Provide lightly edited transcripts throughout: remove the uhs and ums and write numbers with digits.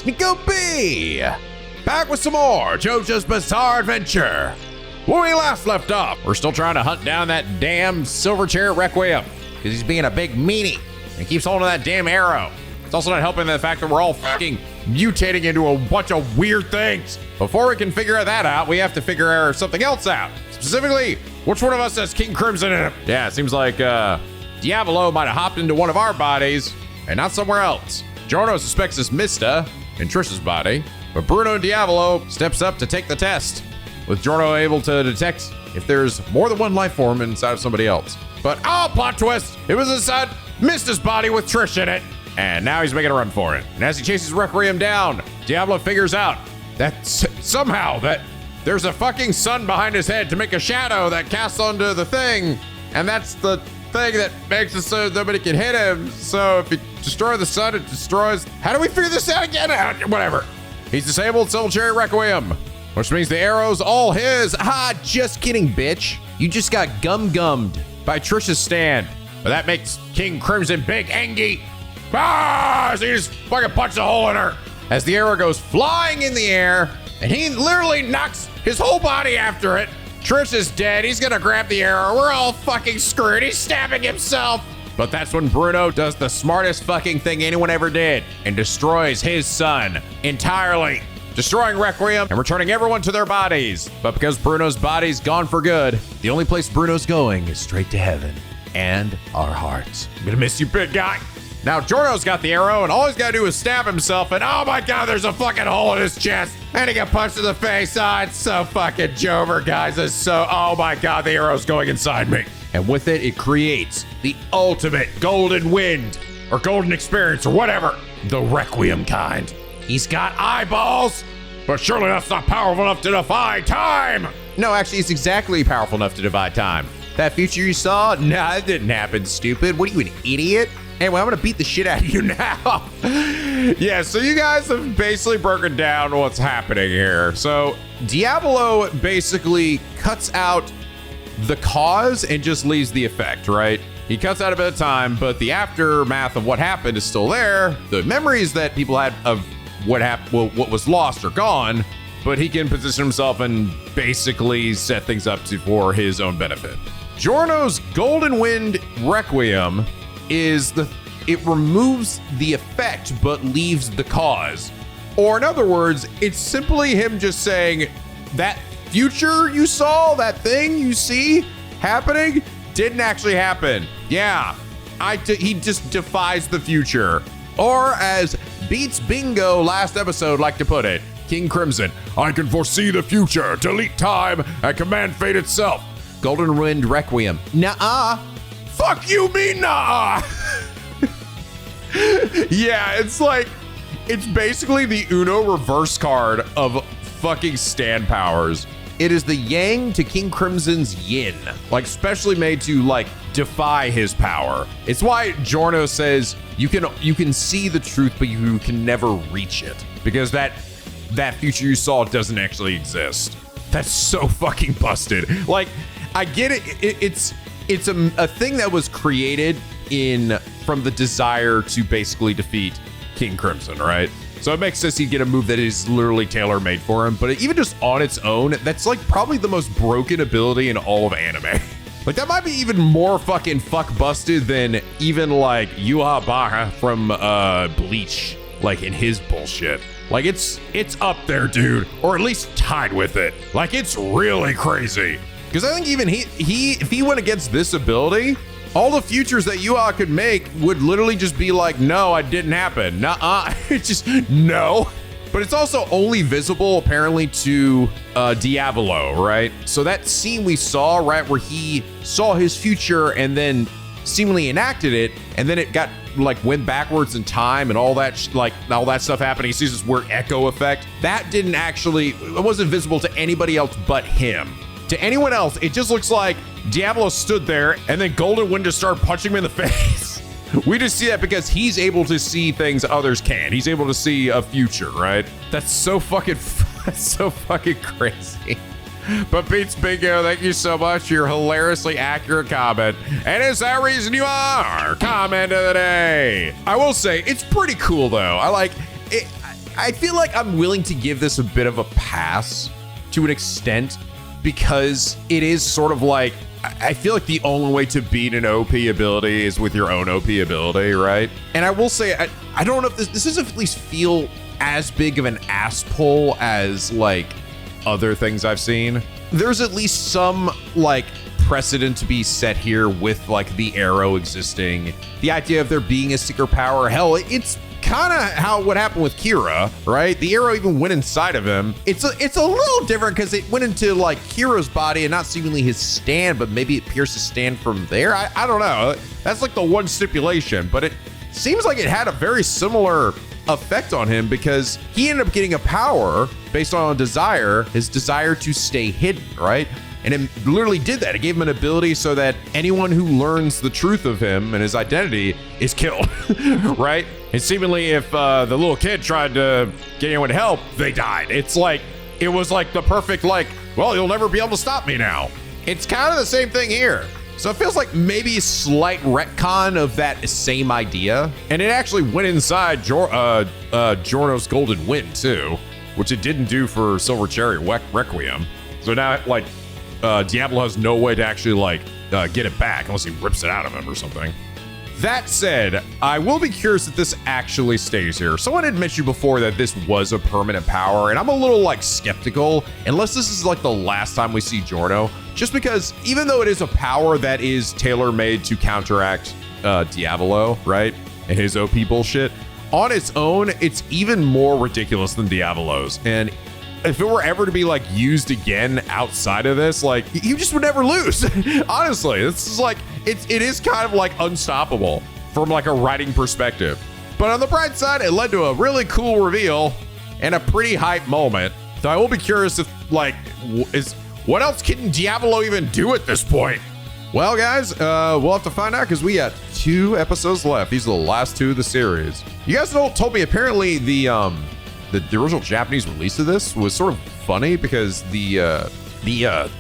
NicoB! Back with some more Jojo's Bizarre Adventure. When we last left off, we're still trying to hunt down that damn silver chair Requiem, because he's being a big meanie and keeps holding that damn arrow. It's also not helping the fact that we're all fucking mutating into a bunch of weird things. Before we can figure that out, we have to figure something else out. Specifically, which one of us has King Crimson in him? Yeah, it seems like Diavolo might have hopped into one of our bodies and not somewhere else. Jojo suspects it's Mista in Trish's body, but Bruno and Diavolo steps up to take the test, with Jojo able to detect if there's more than one life form inside of somebody else. But plot twist, it was inside Mista's body with Trish in it, and now he's making a run for it. And as he chases Requiem down, Diavolo figures out that somehow that there's a fucking sun behind his head to make a shadow that casts onto the thing, and that's the thing that makes it so nobody can hit him. So if you destroy the sun, it destroys. How do we figure this out again? Whatever. He's disabled Soul Cherry Requiem, which means the arrow's all his. Just kidding, bitch. You just got gummed by Trish's stand. But that makes King Crimson big angry. So he just fucking punched a hole in her as the arrow goes flying in the air, and he literally knocks his whole body after it. Trish is dead. He's gonna grab the arrow. We're all fucking screwed. He's stabbing himself. But that's when Bruno does the smartest fucking thing anyone ever did and destroys his son entirely, destroying Requiem and returning everyone to their bodies. But because Bruno's body's gone for good, the only place Bruno's going is straight to heaven and our hearts. I'm gonna miss you, big guy. Now Jojo's got the arrow, and all he's gotta do is stab himself, and oh my god, there's a fucking hole in his chest, and he got punched in the face. It's so fucking Jover, guys. It's so, oh my god, the arrow's going inside me. And with it, it creates the ultimate golden wind, or golden experience, or whatever. The Requiem kind. He's got eyeballs, but surely that's not powerful enough to defy time. No, actually, it's exactly powerful enough to defy time. That future you saw? Nah, it didn't happen, stupid. What are you, an idiot? Anyway, I'm gonna beat the shit out of you now. Yeah, so you guys have basically broken down what's happening here. So Diavolo basically cuts out the cause and just leaves the effect, right? He cuts out a bit of time, but the aftermath of what happened is still there. The memories that people had of what happened, well, what was lost are gone, but he can position himself and basically set things up for his own benefit. Jojo's Golden Wind Requiem it removes the effect but leaves the cause. Or in other words, it's simply him just saying that future you saw, that thing you see happening, didn't actually happen. Yeah, he just defies the future. Or as Beats Bingo last episode like to put it, King Crimson, I can foresee the future, delete time, and command fate itself. Golden Wind Requiem. Nuh-uh. Fuck you, mean nuh-uh. Yeah, it's basically the Uno reverse card of fucking stand powers. It is the yang to King Crimson's yin, specially made to defy his power. It's why Jojo says you can see the truth, but you can never reach it, because that future you saw doesn't actually exist. That's so fucking busted. I get it. It's a thing that was created from the desire to basically defeat King Crimson, right? So it makes sense he'd get a move that is literally tailor-made for him, but even just on its own, that's probably the most broken ability in all of anime. That might be even more fucking fuck-busted than even Yuha Baha from Bleach, in his bullshit. It's up there, dude, or at least tied with it. It's really crazy. Because I think even if he went against this ability, all the futures that Yuha could make would literally just be no, it didn't happen. Nuh-uh. It's just no. But it's also only visible apparently to Diavolo, right? So that scene we saw, right, where he saw his future and then seemingly enacted it, and then it got went backwards in time and all that all that stuff happened. He sees this weird echo effect. That didn't actually, it wasn't visible to anybody else but him. To anyone else, it just looks like Diavolo stood there and then Golden Wind just started punching him in the face. We just see that because he's able to see things others can't. He's able to see a future, right? That's so fucking crazy. But Beats Bingo, thank you so much for your hilariously accurate comment. And is that reason you are comment of the day? I will say, it's pretty cool though. I like it. I feel like I'm willing to give this a bit of a pass to an extent because it is sort of like, I feel like the only way to beat an OP ability is with your own OP ability, right? And I will say, I don't know if this doesn't at least feel as big of an ass pull as like other things I've seen. There's at least some like precedent to be set here with like the arrow existing. The idea of there being a secret power, hell, it's kind of what happened with Kira, right? The arrow even went inside of him. It's a little different because it went into like Kira's body and not seemingly his stand, but maybe it pierced his stand from there. I don't know. That's like the one stipulation, but it seems like it had a very similar effect on him because he ended up getting a power based on a desire, his desire to stay hidden, right? And it literally did that. It gave him an ability so that anyone who learns the truth of him and his identity is killed, right? And seemingly if the little kid tried to get anyone to help, they died. It was like the perfect, like, well, you'll never be able to stop me now. It's kind of the same thing here. So it feels like maybe a slight retcon of that same idea. And it actually went inside Giorno's Golden Wind too, which it didn't do for Silver Cherry Requiem. So now like Diavolo has no way to actually like get it back unless he rips it out of him or something. That said, I will be curious if this actually stays here. Someone had mentioned before that this was a permanent power, and I'm a little like skeptical unless this is like the last time we see Giorno, just because even though it is a power that is tailor-made to counteract Diavolo, right, and his OP bullshit, on its own, it's even more ridiculous than Diavolo's. And if it were ever to be like used again outside of this, like you just would never lose. Honestly, this is like, it is kind of like unstoppable from like a writing perspective. But on the bright side, it led to a really cool reveal and a pretty hype moment. So I will be curious if like, what else can Diavolo even do at this point? Well, guys, we'll have to find out because we got 2 episodes left. These are the last 2 of the series. You guys told me apparently the original Japanese release of this was sort of funny because the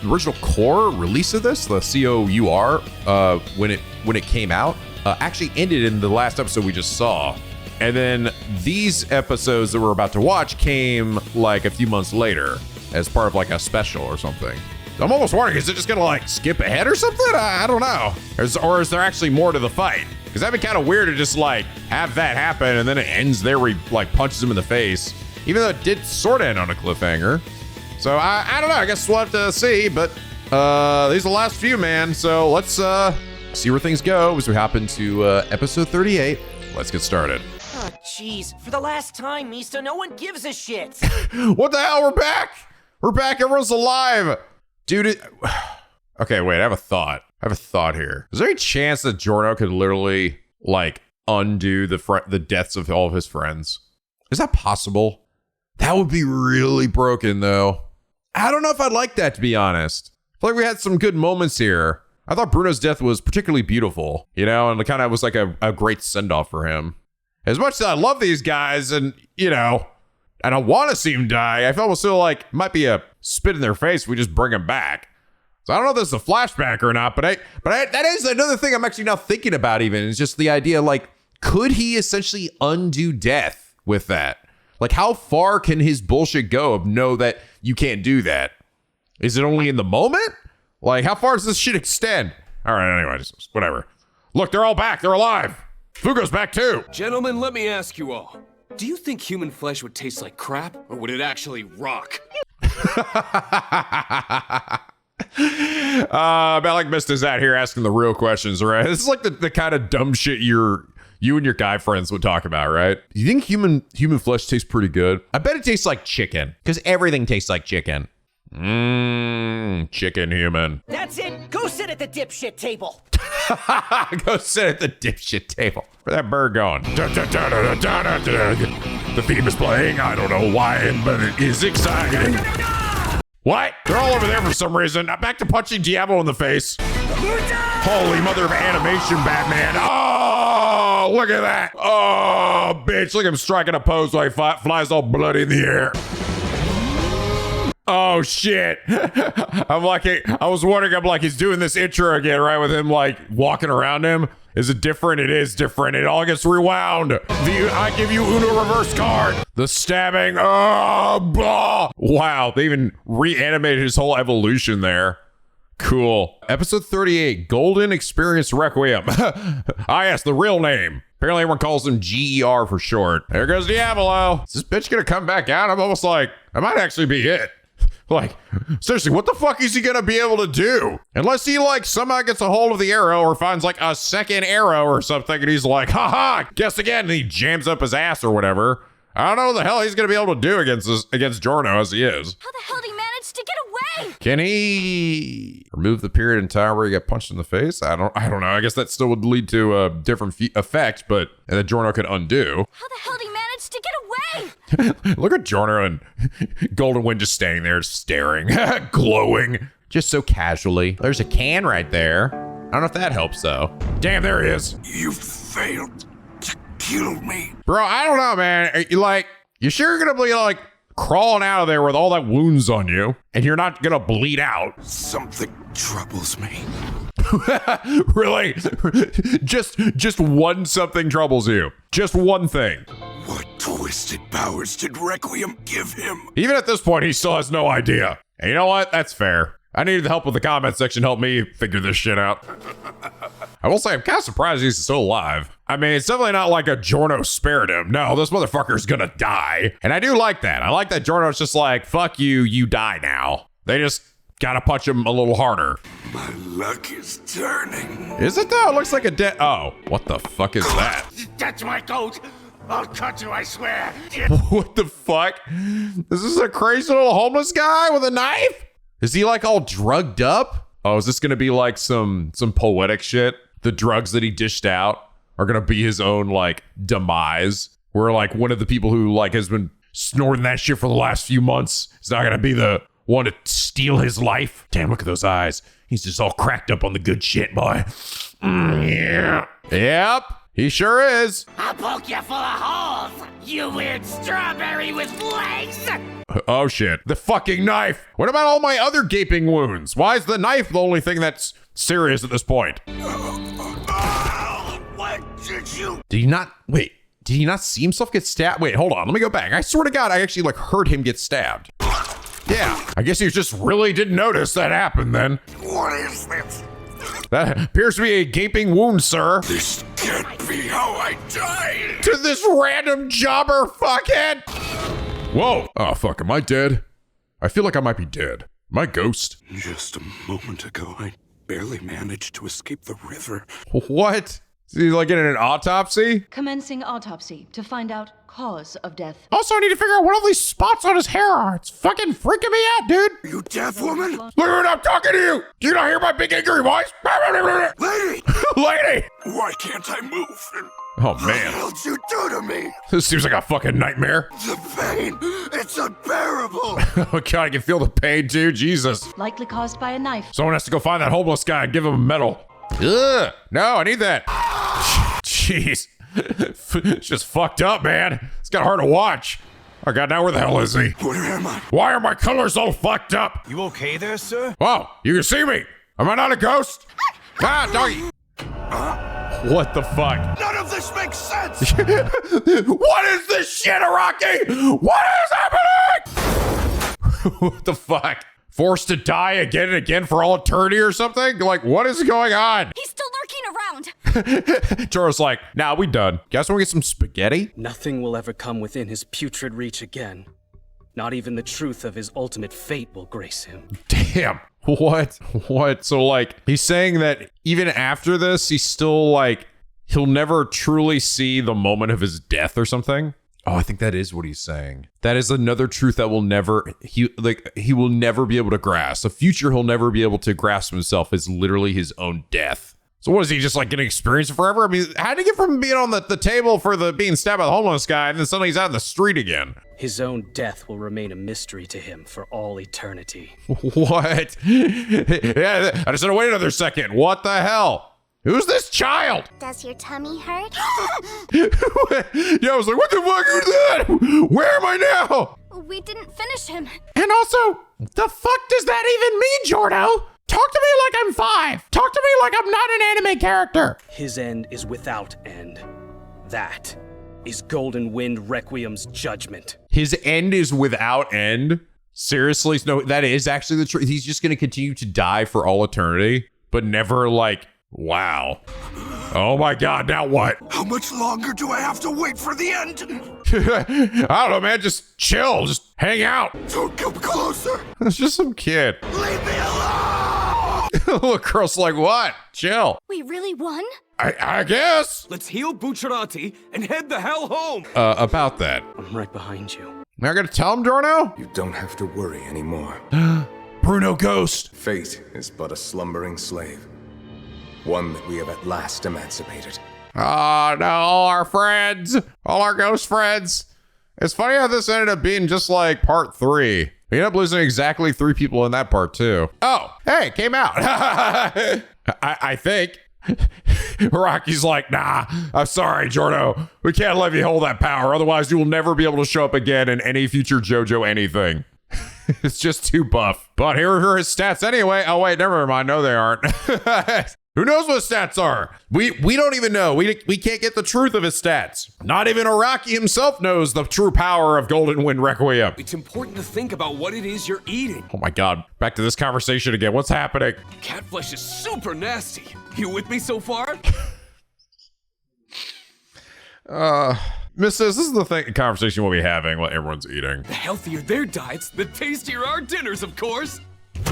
original core release of this, the COUR, when it came out, actually ended in the last episode we just saw. And then these episodes that we're about to watch came like a few months later as part of like a special or something. I'm almost wondering, is it just gonna like skip ahead or something? I don't know. Or is there actually more to the fight? Because that'd be kind of weird to just like have that happen and then it ends there where he like punches him in the face, even though it did sort of end on a cliffhanger. So I don't know, I guess we'll have to see, but these are the last few, man. So let's see where things go as we hop into episode 38. Let's get started. Oh, jeez. For the last time, Mista, no one gives a shit. What the hell? We're back. We're back. Everyone's alive. Dude, okay, wait, I have a thought here. Is there any chance that Giorno could literally like undo the deaths of all of his friends? Is that possible? That would be really broken though. I don't know if I'd like that, to be honest. I feel like we had some good moments here. I thought Bruno's death was particularly beautiful, you know, and it kind of was like a great send-off for him. As much as I love these guys and, you know, I don't want to see him die, I felt almost feel like it might be a spit in their face if we just bring him back. So I don't know if this is a flashback or not, but that is another thing I'm actually now thinking about even, is just the idea, like, could he essentially undo death with that? Like, how far can his bullshit go of know that you can't do that? Is it only in the moment? Like, how far does this shit extend? All right, anyway, just whatever. Look, they're all back. They're alive. Fugo's back too. Gentlemen, let me ask you all. Do you think human flesh would taste like crap, or would it actually rock? I like Mista's out here asking the real questions, right? This is like the kind of dumb shit you and your guy friends would talk about, right? You think human flesh tastes pretty good? I bet it tastes like chicken, because everything tastes like chicken. Chicken human. That's it. Go sit at the dipshit table. Go sit at the dipshit table. Where's that bird going? The theme is playing. I don't know why, but it is exciting. What? They're all over there for some reason. I'm back to punching Diavolo in the face. Holy mother of animation, Batman. Oh, look at that. Oh, bitch. Look at him striking a pose while he flies all bloody in the air. Oh, shit. I was wondering, I'm like, he's doing this intro again, right? With him, like, walking around him. Is it different? It is different. It all gets rewound. I give you Uno reverse card. The stabbing. Oh, blah. Wow, they even reanimated his whole evolution there. Cool. Episode 38, Golden Experience Requiem. Yes, the real name. Apparently everyone calls him GER for short. There goes Diavolo. Is this bitch gonna come back out? I'm almost like, I might actually be it. Like, seriously, what the fuck is he gonna be able to do? Unless he, like, somehow gets a hold of the arrow or finds, like, a second arrow or something, and he's like, haha, guess again, and he jams up his ass or whatever. I don't know what the hell he's gonna be able to do against Giorno as he is. How the hell did he manage to get away? Can he remove the period in time where he got punched in the face? I don't know. I guess that still would lead to a different effect, but and that Giorno could undo. How the hell did he manage to get away? Look at Giorno and Golden Wind just standing there staring, glowing, just so casually. There's a can right there. I don't know if that helps though. Damn, there he is. You failed to kill me. Bro, I don't know, man. Are you like, you sure you're gonna be like crawling out of there with all that wounds on you and you're not gonna bleed out? Something troubles me. Really? just one something troubles you. Just one thing. What twisted powers did Requiem give him? Even at this point, he still has no idea. And you know what? That's fair. I needed the help with the comment section to help me figure this shit out. I will say, I'm kind of surprised he's still alive. I mean, it's definitely not like a Giorno spared him. No, this motherfucker's gonna die. And I do like that. I like that Giorno's just like, fuck you, you die now. They just gotta punch him a little harder. My luck is turning. Is it though? It looks like a dead. Oh, what the fuck is that? Touch my coat. I'll cut you, I swear. What the fuck? Is this a crazy little homeless guy with a knife? Is he like all drugged up? Oh, is this gonna be like some poetic shit? The drugs that he dished out are gonna be his own like demise. Where like one of the people who like has been snorting that shit for the last few months is not gonna be the one to steal his life. Damn, look at those eyes. He's just all cracked up on the good shit, boy. Yeah. Yep, he sure is. I'll poke you full of holes, you weird strawberry with legs! Oh shit, the fucking knife. What about all my other gaping wounds? Why is the knife the only thing that's serious at this point? What did you? Did he not see himself get stabbed? Wait, hold on, let me go back. I swear to God, I actually like heard him get stabbed. Yeah, I guess he just really didn't notice that happened then. What is this? That appears to be a gaping wound, sir. This can't be how I died. To this random jobber fuckhead. Whoa. Oh, fuck, am I dead? I feel like I might be dead. Am I ghost? Just a moment ago, I barely managed to escape the river. What? Is he like getting an autopsy? Commencing autopsy to find out cause of death. Also, I need to figure out what all these spots on his hair are. It's fucking freaking me out, dude. Are you deaf, woman? Look at I'm talking to you. Do you not hear my big angry voice? Lady! Lady! Why can't I move? Oh, What man. did you do to me? This seems like a fucking nightmare. The pain, it's unbearable. Oh, God, I can feel the pain, too. Jesus. Likely caused by a knife. Someone has to go find that homeless guy and give him a medal. Ugh. No, I need that. Jeez. It's just fucked up, man. It's kind of hard to watch. Oh, God, now where the hell is he? Where am I? Why are my colors all fucked up? You okay there, sir? Oh, you can see me. Am I not a ghost? Ah, doggy. What the fuck? None of this makes sense. What is this shit, Araki? What is happening? What the fuck? Forced to die again and again for all eternity or something? Like, what is going on? He's still lurking around. Joro's like, nah, we done. Guys, want to get some spaghetti? Nothing will ever come within his putrid reach again. Not even the truth of his ultimate fate will grace him. Damn. What? What? So, like, he's saying that even after this, he's still, like, he'll never truly see the moment of his death or something? Oh, I think that is what he's saying. That is another truth that will never, he will never be able to grasp. The future he'll never be able to grasp himself is literally his own death. So what is he just like gonna experience it forever? I mean, how did he get from being on the table for the being stabbed by the homeless guy and then suddenly he's out in the street again? His own death will remain a mystery to him for all eternity. What? Yeah, I just had to wait another second. What the hell? Who's this child? Does your tummy hurt? Yeah, I was like, what the fuck is that? Where am I now? We didn't finish him. And also, the fuck does that even mean, Jordo? Talk to me like I'm 5. Talk to me like I'm not an anime character. His end is without end. That is Golden Wind Requiem's judgment. His end is without end? Seriously? No, that is actually the truth. He's just going to continue to die for all eternity, but never like, wow. Oh my God, now what? How much longer do I have to wait for the end? I don't know, man. Just chill. Just hang out. Don't come closer. It's just some kid. Leave me alone. Look, girl's like, what? Chill. We really won? I guess. Let's heal Bucciarati and head the hell home! About that. I'm right behind you. Am I gonna tell him, Giorno? You don't have to worry anymore. Bruno Ghost. Fate is but a slumbering slave. One that we have at last emancipated. Oh no, all our friends. All our ghost friends. It's funny how this ended up being just like part 3. We ended up losing exactly 3 people in that part too. Oh, hey, came out. I think. Araki's like, nah, I'm sorry, Giorno. We can't let you hold that power. Otherwise, you will never be able to show up again in any future Jojo anything. It's just too buff. But here are his stats anyway. Oh, wait, never mind. No, they aren't. Who knows what his stats are? We don't even know. We can't get the truth of his stats. Not even Araki himself knows the true power of Golden Wind Requiem. It's important to think about what it is you're eating. Oh my God. Back to this conversation again. What's happening? Cat flesh is super nasty. You with me so far? Missus, this is the conversation we'll be having while everyone's eating. The healthier their diets, the tastier our dinners, of course.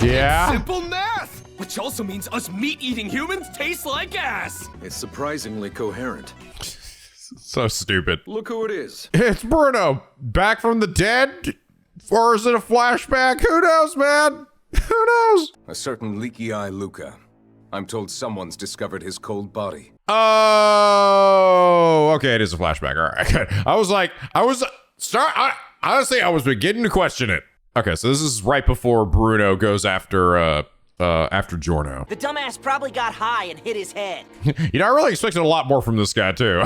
Yeah? Simple math! Which also means us meat-eating humans taste like ass! It's surprisingly coherent. So stupid. Look who it is. It's Bruno. Back from the dead? Or is it a flashback? Who knows, man? Who knows? A certain leaky-eye Luca. I'm told someone's discovered his cold body. Oh, okay, it is a flashback. All right, good. Honestly, I was beginning to question it. Okay, so this is right before Bruno goes after Giorno. The dumbass probably got high and hit his head. You know, I really expected a lot more from this guy too.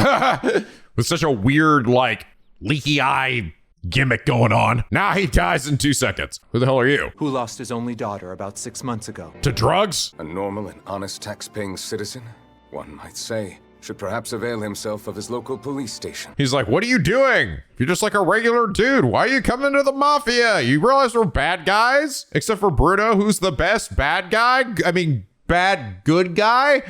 With such a weird, like, leaky eye gimmick going on. Now he dies in 2 seconds. Who the hell are you? Who lost his only daughter about 6 months ago. To drugs? A normal and honest tax-paying citizen, one might say, should perhaps avail himself of his local police station. He's like, what are you doing? You're just like a regular dude. Why are you coming to the mafia? You realize we're bad guys? Except for Bruno, who's the best bad guy? I mean, bad good guy?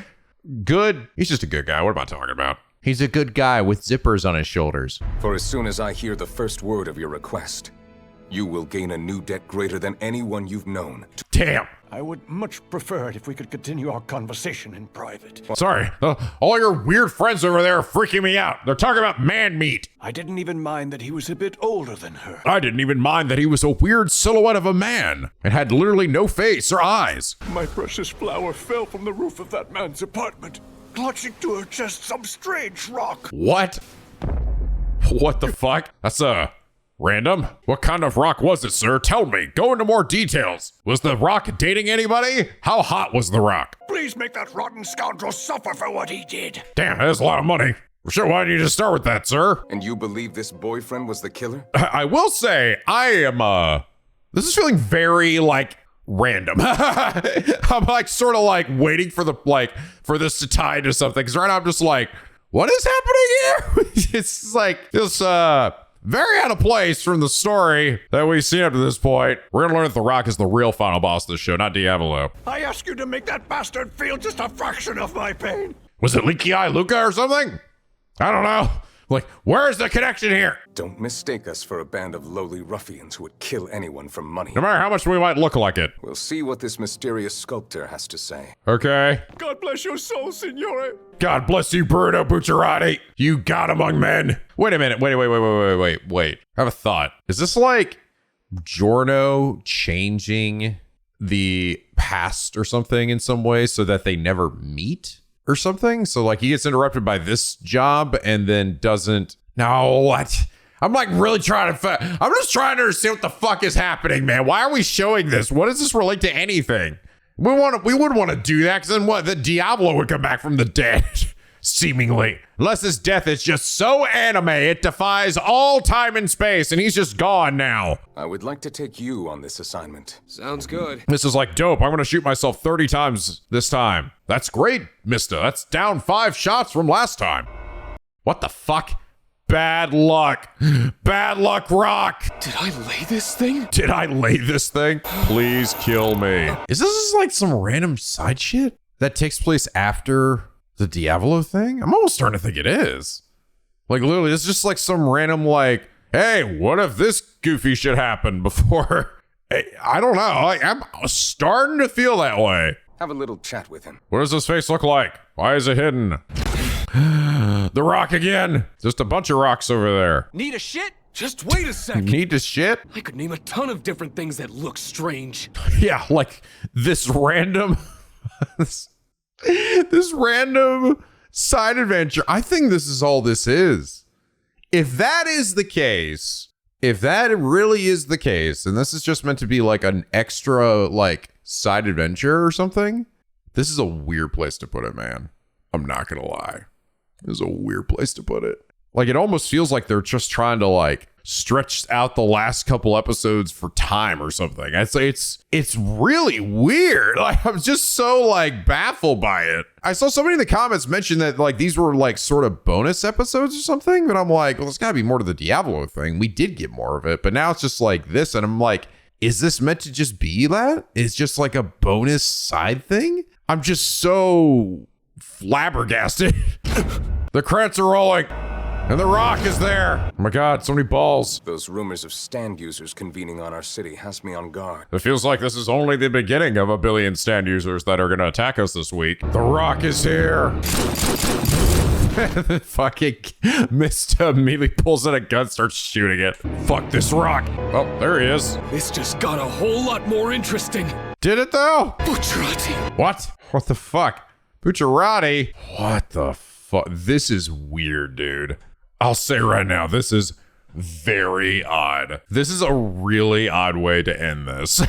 Good. He's just a good guy. What am I talking about? He's a good guy with zippers on his shoulders. For as soon as I hear the first word of your request, you will gain a new debt greater than anyone you've known. Damn. I would much prefer it if we could continue our conversation in private. Sorry, all your weird friends over there are freaking me out. They're talking about man meat. I didn't even mind that he was a bit older than her. I didn't even mind that he was a weird silhouette of a man and had literally no face or eyes. My precious flower fell from the roof of that man's apartment, clutching to her chest some strange rock. What? What the fuck? That's random? What kind of rock was it, sir? Tell me. Go into more details. Was the rock dating anybody? How hot was the rock? Please make that rotten scoundrel suffer for what he did. Damn, that's a lot of money. Sure, why didn't you just start with that, sir? And you believe this boyfriend was the killer? I will say, I am, this is feeling very, like, random. I'm, like, sort of, like, waiting for for this to tie into something. Because right now I'm just like, what is happening here? It's like, this, very out of place from the story that we've seen up to this point. We're gonna learn that The Rock is the real final boss of this show, not Diavolo. I ask you to make that bastard feel just a fraction of my pain. Was it Leaky Eye Luca or something? I don't know. Like, where is the connection here? Don't mistake us for a band of lowly ruffians who would kill anyone for money. No matter how much we might look like it. We'll see what this mysterious sculptor has to say. Okay. God bless your soul, signore. God bless you, Bruno Bucciarati. You God among men. Wait a minute. Wait. I have a thought. Is this like Giorno changing the past or something in some way so that they never meet or something? So like he gets interrupted by this job and then doesn't. No, what? I'm like really trying to. I'm just trying to understand what the fuck is happening, man. Why are we showing this? What does this relate to anything? We wouldn't want to do that because then what? The Diavolo would come back from the dead. seemingly. Unless his death is just so anime, it defies all time and space, and he's just gone now. I would like to take you on this assignment. Sounds good. This is like dope. I'm gonna shoot myself 30 times this time. That's great, mister. That's down 5 shots from last time. What the fuck? Bad luck. Bad luck, Rock. Did I lay this thing? Did I lay this thing? Please kill me. Is this just like some random side shit that takes place after the Diavolo thing? I'm almost starting to think it is. Like literally, it's just like some random like, hey, what if this goofy shit happened before? I don't know. Like, I'm starting to feel that way. Have a little chat with him. What does his face look like? Why is it hidden? The Rock again. Just a bunch of rocks over there. Need a shit? Just wait a sec. Need to shit? I could name a ton of different things that look strange. Yeah, like this random, this random side adventure. I think this is all this is. If that is the case, if that really is the case, and this is just meant to be like an extra like side adventure or something, this is a weird place to put it, man. I'm not gonna lie. This is a weird place to put it. Like, it almost feels like they're just trying to like stretch out the last couple episodes for time or something. I'd say it's really weird. Like, I'm just so like baffled by it. I saw somebody in the comments mention that like these were like sort of bonus episodes or something, but I'm like, well, there's gotta be more to the Diavolo thing. We did get more of it, but now it's just like this, and I'm like, is this meant to just be that? It's just like a bonus side thing? I'm just so flabbergasted. The credits are rolling, and The Rock is there. Oh my God, so many balls. Those rumors of stand users convening on our city has me on guard. It feels like this is only the beginning of a billion stand users that are gonna attack us this week. The Rock is here. Fucking Mista immediately pulls out a gun, starts shooting it. Fuck this Rock. Oh, there he is. This just got a whole lot more interesting. Did it though? Bucciarati. What? What the fuck? Bucciarati? What the fuck? This is weird, dude. I'll say right now, this is very odd. This is a really odd way to end this.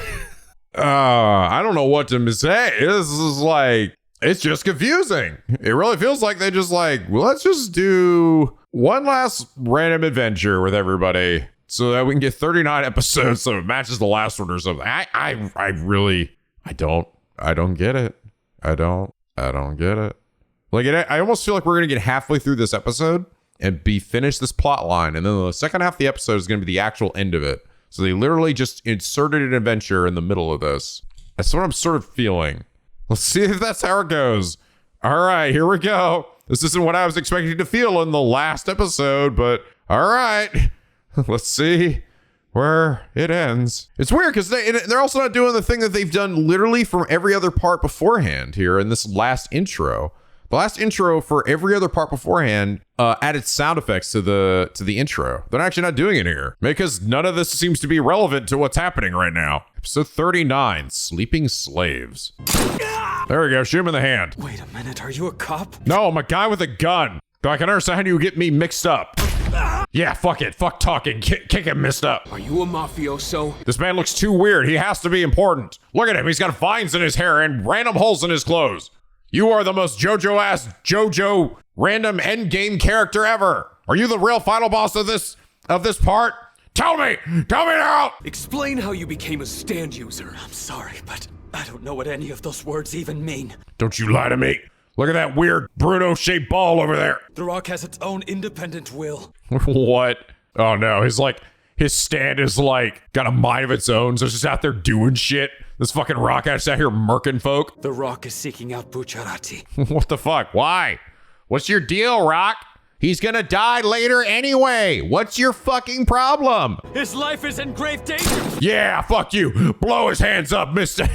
I don't know what to say. This is like, it's just confusing. It really feels like they just like, well, let's just do one last random adventure with everybody so that we can get 39 episodes so it matches the last one or something. I don't get it. I don't get it. Like, I almost feel like we're going to get halfway through this episode and be finished this plot line, and then the second half of the episode is going to be the actual end of it. So they literally just inserted an adventure in the middle of this. That's what I'm sort of feeling. Let's see if that's how it goes. All right, here we go. This isn't what I was expecting to feel in the last episode, but all right. Let's see where it ends. It's weird because they're also not doing the thing that they've done literally from every other part beforehand here in this last intro. The last intro for every other part beforehand added sound effects to the intro. They're actually not doing it here because none of this seems to be relevant to what's happening right now. Episode 39, Sleeping Slaves. There we go, shoot him in the hand. Wait a minute, are you a cop? No, I'm a guy with a gun. I can understand how you get me mixed up. Yeah, fuck it. Fuck talking. Kick him messed up. Are you a mafioso? This man looks too weird. He has to be important. Look at him. He's got vines in his hair and random holes in his clothes. You are the most Jojo-ass Jojo random endgame character ever. Are you the real final boss of this part? Tell me now. Explain how you became a stand user. I'm sorry, but I don't know what any of those words even mean. Don't you lie to me. Look at that weird Bruno-shaped ball over there. The Rock has its own independent will. What? Oh no, his stand is like got a mind of its own, so it's just out there doing shit. This fucking Rock ass out here murking folk. The Rock is seeking out Bucciarati. What the fuck? Why? What's your deal, Rock? He's gonna die later anyway. What's your fucking problem? His life is in grave danger. Yeah, fuck you. Blow his hands up, Mista.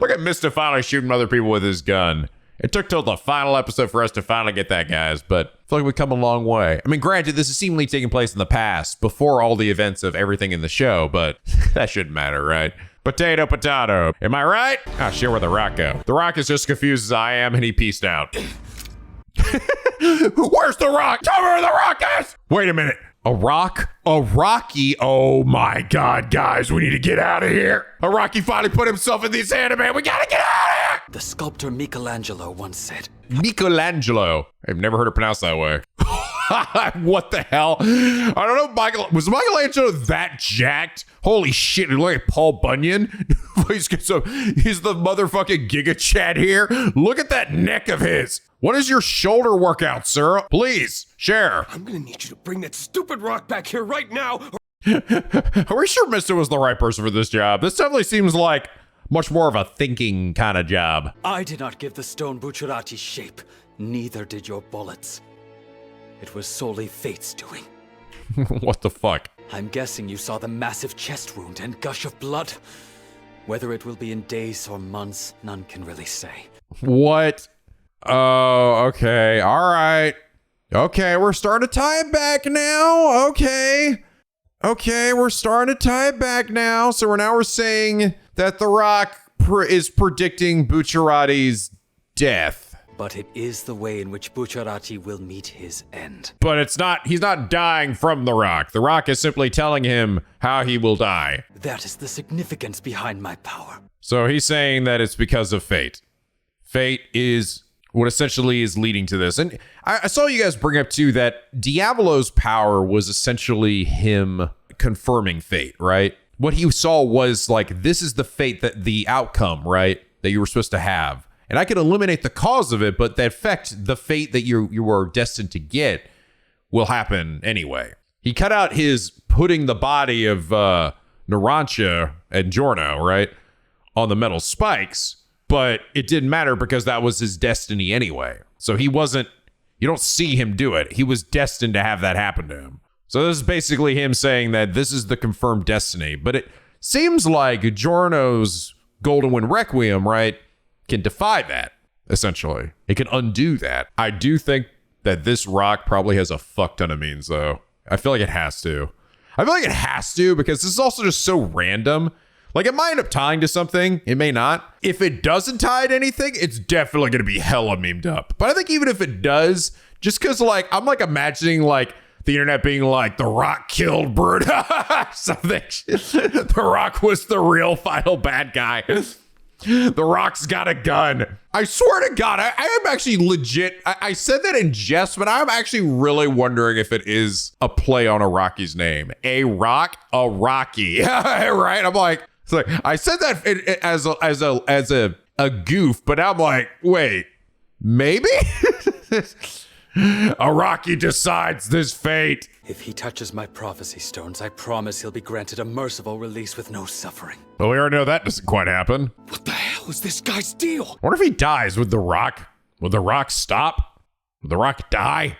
Look at Mista finally shooting other people with his gun. It took till the final episode for us to finally get that, guys, but I feel like we've come a long way. I mean, granted, this is seemingly taking place in the past, before all the events of everything in the show, but that shouldn't matter, right? Potato, potato. Am I right? Ah, shit, where'd The Rock go? The Rock is just as confused as I am, and he peaced out. Where's The Rock? Tell me where The Rock is! Wait a minute. A rock? A Rocky? Oh my God, guys, we need to get out of here. Araki finally put himself in this anime. We gotta get out of here! The sculptor Michelangelo once said, Michelangelo. I've never heard it pronounced that way. What the hell? I don't know. Was Michelangelo that jacked? Holy shit! He looked like Paul Bunyan. he's the motherfucking Giga Chad here. Look at that neck of his. What is your shoulder workout, sir? Please share. I'm gonna need you to bring that stupid rock back here right now. Are we sure Mister was the right person for this job? This definitely seems like much more of a thinking kind of job. I did not give the stone Bucciarati shape. Neither did your bullets. It was solely fate's doing. What the fuck? I'm guessing you saw the massive chest wound and gush of blood. Whether it will be in days or months, none can really say. What? Oh, okay. All right. Okay, we're starting to tie it back now. Okay, we're starting to tie it back now. So we're saying that The Rock is predicting Bucciarati's death. But it is the way in which Bucciarati will meet his end. But he's not dying from The Rock. The Rock is simply telling him how he will die. That is the significance behind my power. So he's saying that it's because of fate. Fate is what essentially is leading to this. And I saw you guys bring up too that Diavolo's power was essentially him confirming fate, right? What he saw was like, this is the fate, that the outcome, right? That you were supposed to have. And I could eliminate the cause of it, but the effect, the fate that you were destined to get will happen anyway. He cut out his putting the body of Narancia and Giorno, right, on the metal spikes, but it didn't matter because that was his destiny anyway. So he wasn't, you don't see him do it. He was destined to have that happen to him. So this is basically him saying that this is the confirmed destiny. But it seems like Giorno's Golden Wind Requiem, right, can defy that, essentially. It can undo that. I do think that this rock probably has a fuck ton of means, though. I feel like it has to. I feel like it has to because this is also just so random. Like, it might end up tying to something. It may not. If it doesn't tie to anything, it's definitely going to be hella memed up. But I think even if it does, just because, like, I'm, like, imagining, like, the internet being like, The Rock killed Bruno. Something. The Rock was the real final bad guy. The Rock's got a gun. I swear to God, I am actually legit. I said that in jest, but I'm actually really wondering if it is a play on Araki's name. A Rock, a Rocky. Right? I'm like, it's like, I said that as a goof, but I'm like, wait, maybe? Araki decides this fate. If he touches my prophecy stones, I promise he'll be granted a merciful release with no suffering. Well, we already know that doesn't quite happen. What the hell is this guy's deal? I wonder if he dies with The Rock. Would The Rock stop? Would The Rock die?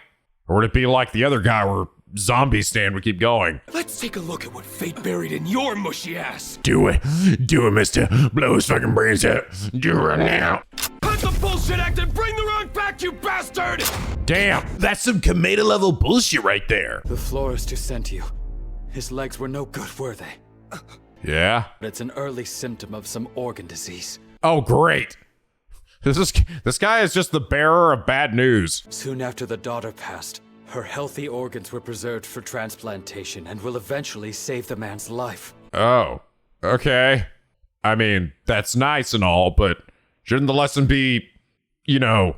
Or would it be like the other guy where zombie stand would keep going? Let's take a look at what fate buried in your mushy ass. Do it, mister. Blow his fucking brains out. Do it right now. Cut the bullshit act and bring the rock back, you bastard! Damn, that's some Kameda level bullshit right there. The florist who sent you. His legs were no good, were they? Yeah? But it's an early symptom of some organ disease. Oh, great. This guy is just the bearer of bad news. Soon after the daughter passed, her healthy organs were preserved for transplantation and will eventually save the man's life. Oh, okay. I mean, that's nice and all, but shouldn't the lesson be, you know,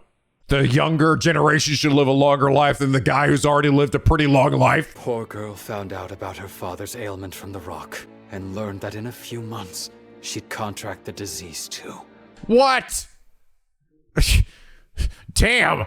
the younger generation should live a longer life than the guy who's already lived a pretty long life? Poor girl found out about her father's ailment from the rock and learned that in a few months, she'd contract the disease too. What? Damn.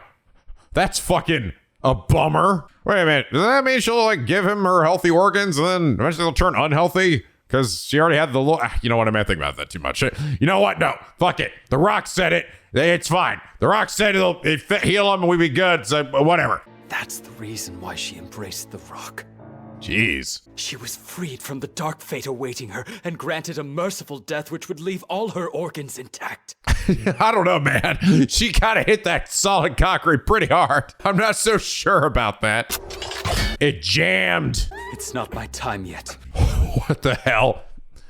That's fucking a bummer. Wait a minute. Does that mean she'll, like, give him her healthy organs and then eventually they'll turn unhealthy? Because she already had the... You know what? I mean, I think about that too much. You know what? No. Fuck it. The Rock said it. It's fine. The Rock said it'll heal him and we'd be good. So whatever. That's the reason why she embraced the Rock. Jeez. She was freed from the dark fate awaiting her and granted a merciful death which would leave all her organs intact. I don't know, man. She kind of hit that solid concrete pretty hard. I'm not so sure about that. It jammed. It's not my time yet. What the hell?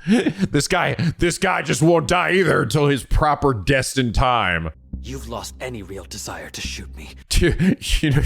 This guy just won't die either until his proper destined time. You've lost any real desire to shoot me. You know,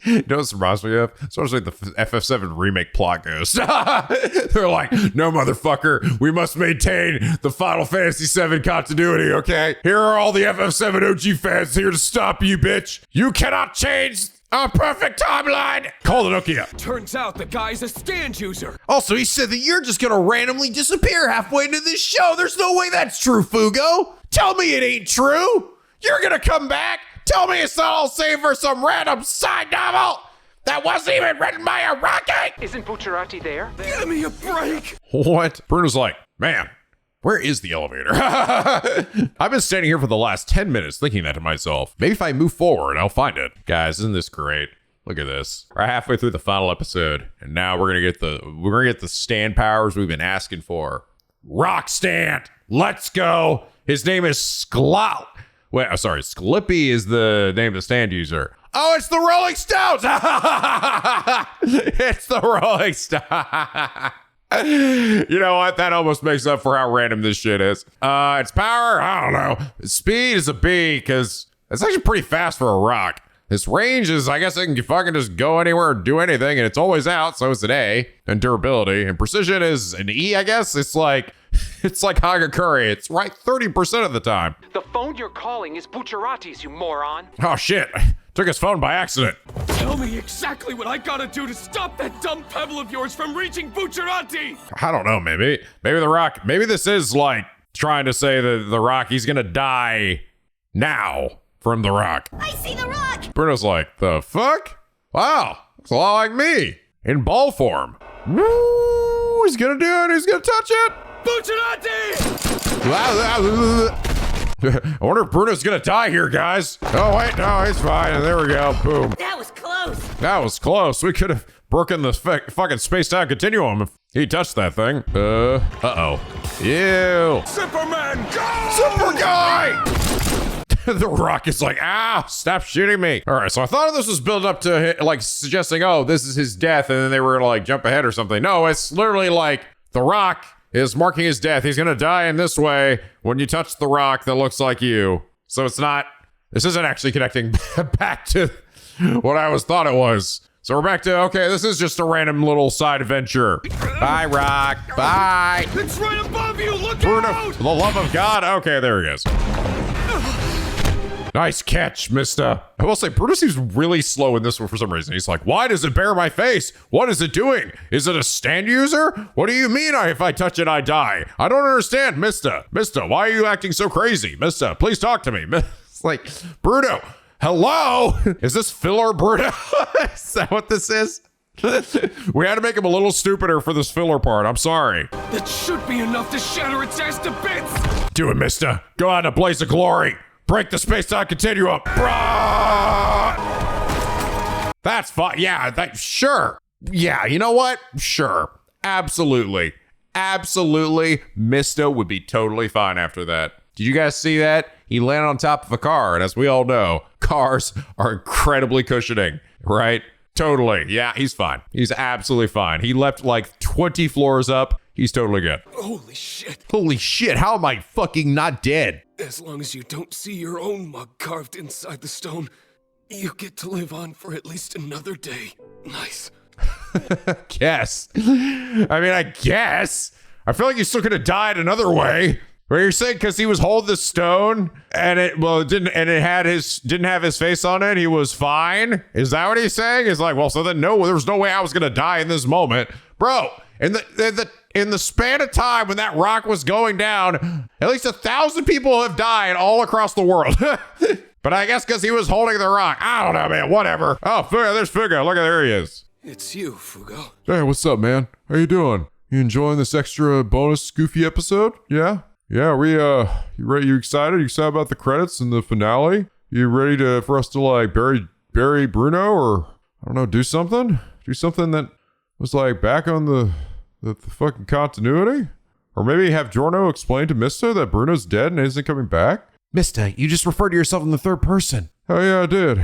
You know what this reminds me of? It's sort of like the FF7 remake plot goes. They're like, no, motherfucker, we must maintain the Final Fantasy VII continuity, okay? Here are all the FF7 OG fans here to stop you, bitch. You cannot change a perfect timeline. Call the Nokia. Turns out the guy's a stand user. Also, he said that you're just gonna randomly disappear halfway into this show. There's no way that's true, Fugo. Tell me it ain't true. You're gonna come back? Tell me it's not all saved for some random side novel that wasn't even written by Araki. Isn't Bucciarati there? Give me a break. What? Bruno's like, man, where is the elevator? I've been standing here for the last 10 minutes thinking that to myself. Maybe if I move forward, I'll find it. Guys, isn't this great? Look at this. We're halfway through the final episode, and now we're gonna get the stand powers we've been asking for. Rock stand. Let's go. His name is Wait, I'm sorry. Sklippy is the name of the stand user. Oh, it's the Rolling Stones. It's the Rolling Stones. You know what? That almost makes up for how random this shit is. Its power, I don't know. Speed is a B because it's actually pretty fast for a rock. Its range is, I guess it can fucking just go anywhere or do anything, and it's always out, so it's an A. And durability and precision is an E, I guess. It's like Hagakure. It's right 30% of the time. The phone you're calling is Bucciarati's, you moron. Oh shit. Took his phone by accident. Tell me exactly what I gotta do to stop that dumb pebble of yours from reaching Bucciarati. I don't know, maybe the rock, maybe this is like trying to say that the rock, he's gonna die now from the rock. I see the rock! Bruno's like, the fuck? Wow, it's a lot like me in ball form. Woo, he's gonna do it, he's gonna touch it. Bucciarati! I wonder if Bruno's gonna die here, guys. Oh wait, no, he's fine. And there we go, boom. That was close. That was close. We could have broken the fucking space-time continuum if he touched that thing. Uh-oh. Ew. Superman, go! Super guy! The rock is like, stop shooting me. All right, so I thought this was built up to like suggesting, oh, this is his death, and then they were gonna like jump ahead or something. No, it's literally like the rock is marking his death. He's gonna die in this way when you touch the rock that looks like you. So it's not, this isn't actually connecting back to what I thought it was. So we're back to, okay, this is just a random little side adventure. Bye, Rock. Bye. It's right above you. Look Bruno, out! for the love of God. Okay, there he is. Nice catch, mister. I will say, Bruno seems really slow in this one for some reason. He's like, why does it bear my face? What is it doing? Is it a stand user? What do you mean if I touch it, I die? I don't understand, mister. Mister, why are you acting so crazy? Mister, please talk to me. It's like, Bruno, hello? Is this filler Bruno? Is that what this is? We had to make him a little stupider for this filler part. I'm sorry. That should be enough to shatter its ass to bits. Do it, mister. Go out in a blaze of glory. Break the space-time continuum. That's fine. Yeah, sure. Yeah, you know what? Sure. Absolutely. Absolutely. Misto would be totally fine after that. Did you guys see that? He landed on top of a car, and as we all know, cars are incredibly cushioning, right? Totally. Yeah, he's fine. He's absolutely fine. He left like 20 floors up. He's totally good. Holy shit. Holy shit, how am I fucking not dead? As long as you don't see your own mug carved inside the stone, you get to live on for at least another day. Nice. Guess. I guess. I feel like he still could have died another way. But you're saying because he was holding the stone and didn't have his face on it, he was fine? Is that what he's saying? It's like, well, so then no, there was no way I was gonna die in this moment. Bro, in the span of time when that rock was going down, at least 1,000 people have died all across the world. But I guess because he was holding the rock. I don't know, man. Whatever. Oh, Fugo, there's Fugo. Look, there he is. It's you, Fugo. Hey, what's up, man? How you doing? You enjoying this extra bonus goofy episode? Yeah? Yeah, you ready? You excited? You excited about the credits and the finale? You ready for us to like bury Bruno, or I don't know, do something that was like back on the fucking continuity? Or maybe have Giorno explain to Mista that Bruno's dead and isn't coming back? Mista, you just referred to yourself in the third person. Oh yeah, I did.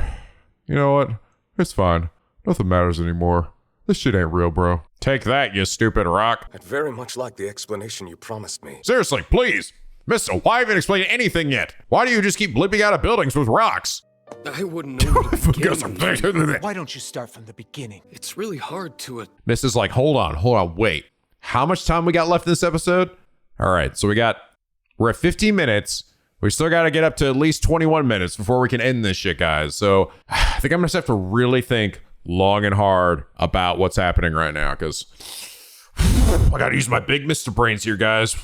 You know what? It's fine. Nothing matters anymore. This shit ain't real, bro. Take that, you stupid rock. I'd very much like the explanation you promised me. Seriously, please. Mista, why haven't you explained anything yet? Why do you just keep blipping out of buildings with rocks? I wouldn't know where to begin. Why don't you start from the beginning? It's really hard to... Miss is like, hold on, wait. How much time we got left in this episode? All right, so we're at 15 minutes. We still got to get up to at least 21 minutes before we can end this shit, guys. So I think I'm going to have to really think long and hard about what's happening right now, because I got to use my big Mr. Brains here, guys.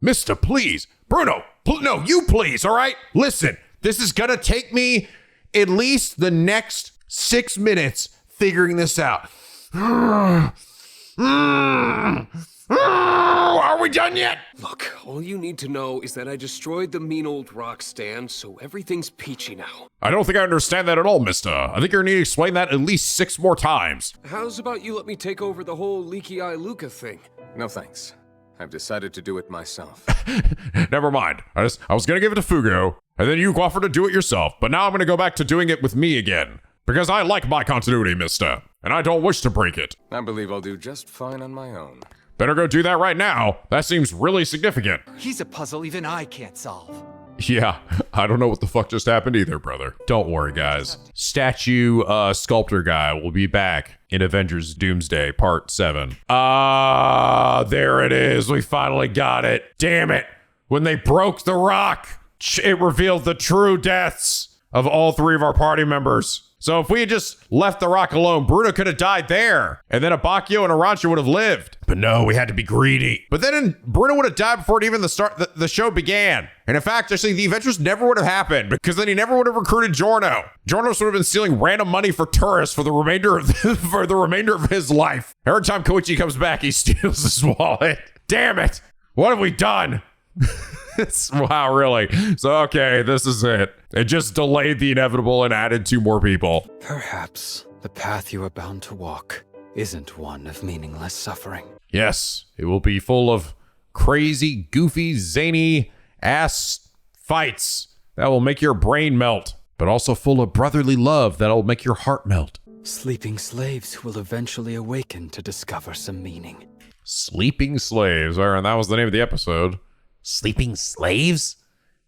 Mr., please. Bruno, no, you please, all right? Listen, this is going to take me at least the next 6 minutes figuring this out. Are we done yet? Look, all you need to know is that I destroyed the mean old rock stand, so everything's peachy now. I don't think I understand that at all, mister. I think you're gonna need to explain that at least 6 more times. How's about you let me take over the whole leaky eye Luca thing? No thanks. I've decided to do it myself. Never mind. I was gonna give it to Fugo, and then you offered to do it yourself, but now I'm gonna go back to doing it with me again. Because I like my continuity, mister, and I don't wish to break it. I believe I'll do just fine on my own. Better go do that right now. That seems really significant. He's a puzzle even I can't solve. Yeah, I don't know what the fuck just happened either, brother. Don't worry, guys. Statue sculptor guy will be back in Avengers Doomsday Part 7. There it is. We finally got it. Damn it. When they broke the rock, it revealed the true deaths of all 3 of our party members. So if we had just left the rock alone, Bruno could have died there. And then Abakio and Arancha would have lived. But no, we had to be greedy. But then Bruno would have died before even the show began. And in fact, actually, the Avengers never would have happened because then he never would have recruited Giorno. Giorno would have been stealing random money for tourists for the remainder of his life. Every time Koichi comes back, he steals his wallet. Damn it. What have we done? Wow, really? So, okay, this is it. It just delayed the inevitable and added 2 more people. Perhaps the path you are bound to walk isn't one of meaningless suffering. Yes, it will be full of crazy, goofy, zany ass fights that will make your brain melt, but also full of brotherly love that'll make your heart melt. Sleeping slaves who will eventually awaken to discover some meaning. Sleeping slaves, and that was the name of the episode. Sleeping slaves?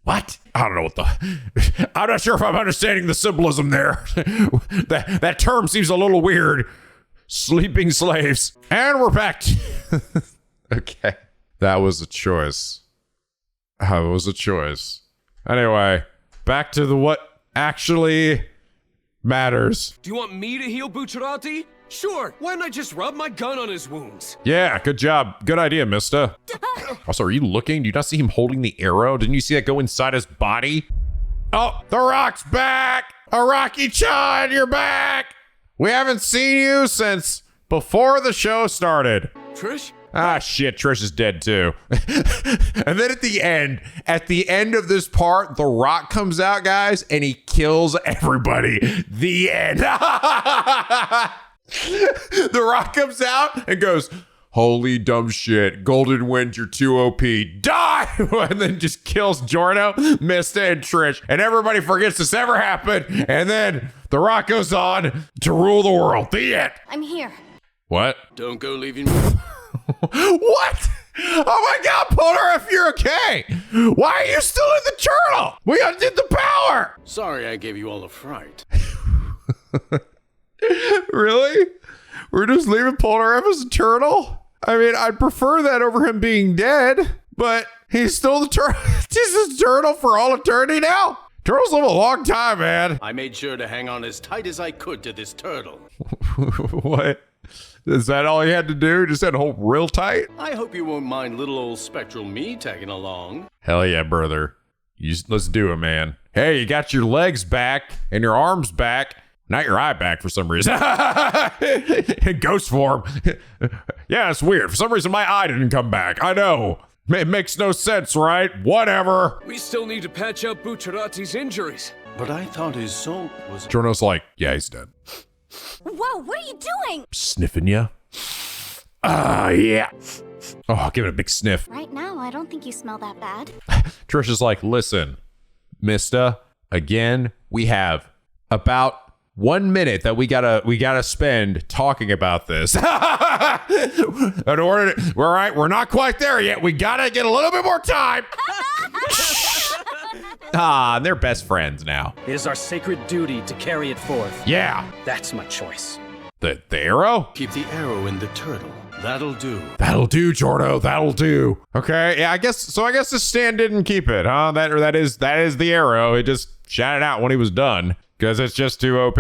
What? I don't know what the... I'm not sure if I'm understanding the symbolism there. That term seems a little weird. Sleeping slaves. And we're back. Okay. That was a choice. Anyway, back to what actually matters. Do you want me to heal Bucciarati? Sure, why not just rub my gun on his wounds? Yeah, good job. Good idea, mister. Also, are you looking? Do you not see him holding the arrow? Didn't you see that go inside his body? Oh, the rock's back! Araki-chan, you're back! We haven't seen you since before the show started. Trish? Ah, shit, Trish is dead too. And then at the end of this part, the rock comes out, guys, and he kills everybody. The end. The rock comes out and goes, holy dumb shit, Golden Wind, you're too OP, die! And then just kills Giorno, Mista, and Trish. And everybody forgets this ever happened. And then the rock goes on to rule the world. The end. I'm here. What? Don't go leaving me. What? Oh my God, Polar, if you're okay. Why are you still in the turtle? We undid the power. Sorry I gave you all a fright. Really? We're just leaving Polar F as a turtle? I mean, I'd prefer that over him being dead, but he's still the turtle. He's a turtle for all eternity now? Turtles live a long time, man. I made sure to hang on as tight as I could to this turtle. What? Is that all you had to do? Just had to hold real tight? I hope you won't mind little old spectral me tagging along. Hell yeah, brother. Let's do it, man. Hey, you got your legs back and your arms back. Not your eye back for some reason. In ghost form. Yeah, it's weird. For some reason, my eye didn't come back. I know. It makes no sense, right? Whatever. We still need to patch up Bucciarati's injuries. But I thought his soul was... Giorno's like, yeah, he's dead. Whoa, what are you doing? Sniffing ya? Yeah. Oh, give it a big sniff. Right now, I don't think you smell that bad. Trisha's like, listen, Mista, again, we have about 1 minute that we gotta spend talking about this. In order to, we're not quite there yet. We gotta get a little bit more time. Ah, they're best friends now. It is our sacred duty to carry it forth. Yeah. That's my choice. The arrow? Keep the arrow in the turtle. That'll do. That'll do, Jordo. That'll do. Okay, yeah, I guess the stand didn't keep it, huh? That is the arrow. It just shot it out when he was done because it's just too OP.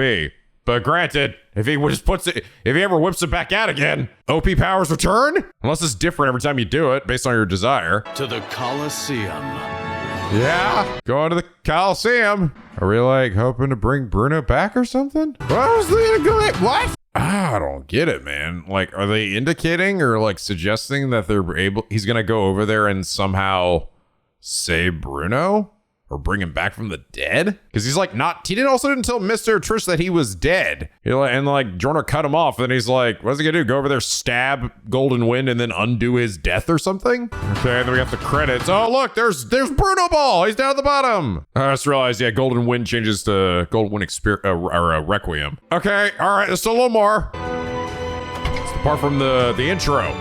But granted, if he ever whips it back out again, OP powers return? Unless it's different every time you do it based on your desire. To the Colosseum. Yeah, going to the Coliseum. Are we like hoping to bring Bruno back or something? What? I don't get it, man. Like, are they indicating or like suggesting that he's gonna go over there and somehow save Bruno? Or bring him back from the dead? Because he's like he didn't tell Mr. Trish that he was dead. And like Jorno cut him off and he's like, what's he gonna do? Go over there, stab Golden Wind and then undo his death or something? Okay, then we got the credits. Oh look, there's Bruno Ball. He's down at the bottom. I just realized, yeah, Golden Wind changes to Golden Wind Requiem. Okay, all right, there's still a little more. It's the part from the intro.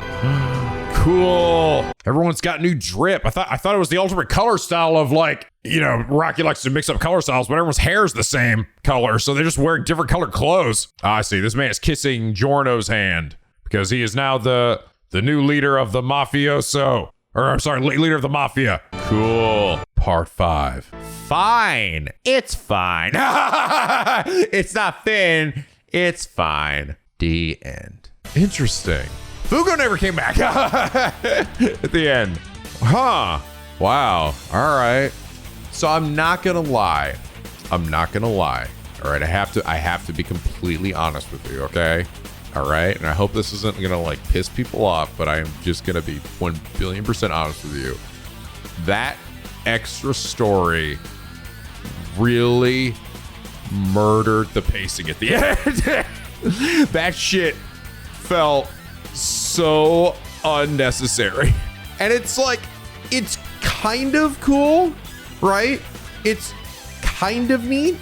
Cool. Everyone's got new drip. I thought it was the ultimate color style of like, you know, Rocky likes to mix up color styles, but everyone's hair is the same color, so they're just wearing different colored clothes. I see. This man is kissing Giorno's hand because he is now the new leader of the mafioso. Or I'm sorry, leader of the mafia. Cool. Part 5. Fine. It's fine. It's not thin. It's fine. The end. Interesting. Fugo never came back at the end. Huh. Wow. All right. So I'm not gonna lie. All right. I have to be completely honest with you. Okay. All right. And I hope this isn't gonna like piss people off, but I am just gonna be 1,000,000,000% honest with you. That extra story really murdered the pacing at the end. That shit felt so unnecessary. And it's like, it's kind of cool, right? It's kind of neat.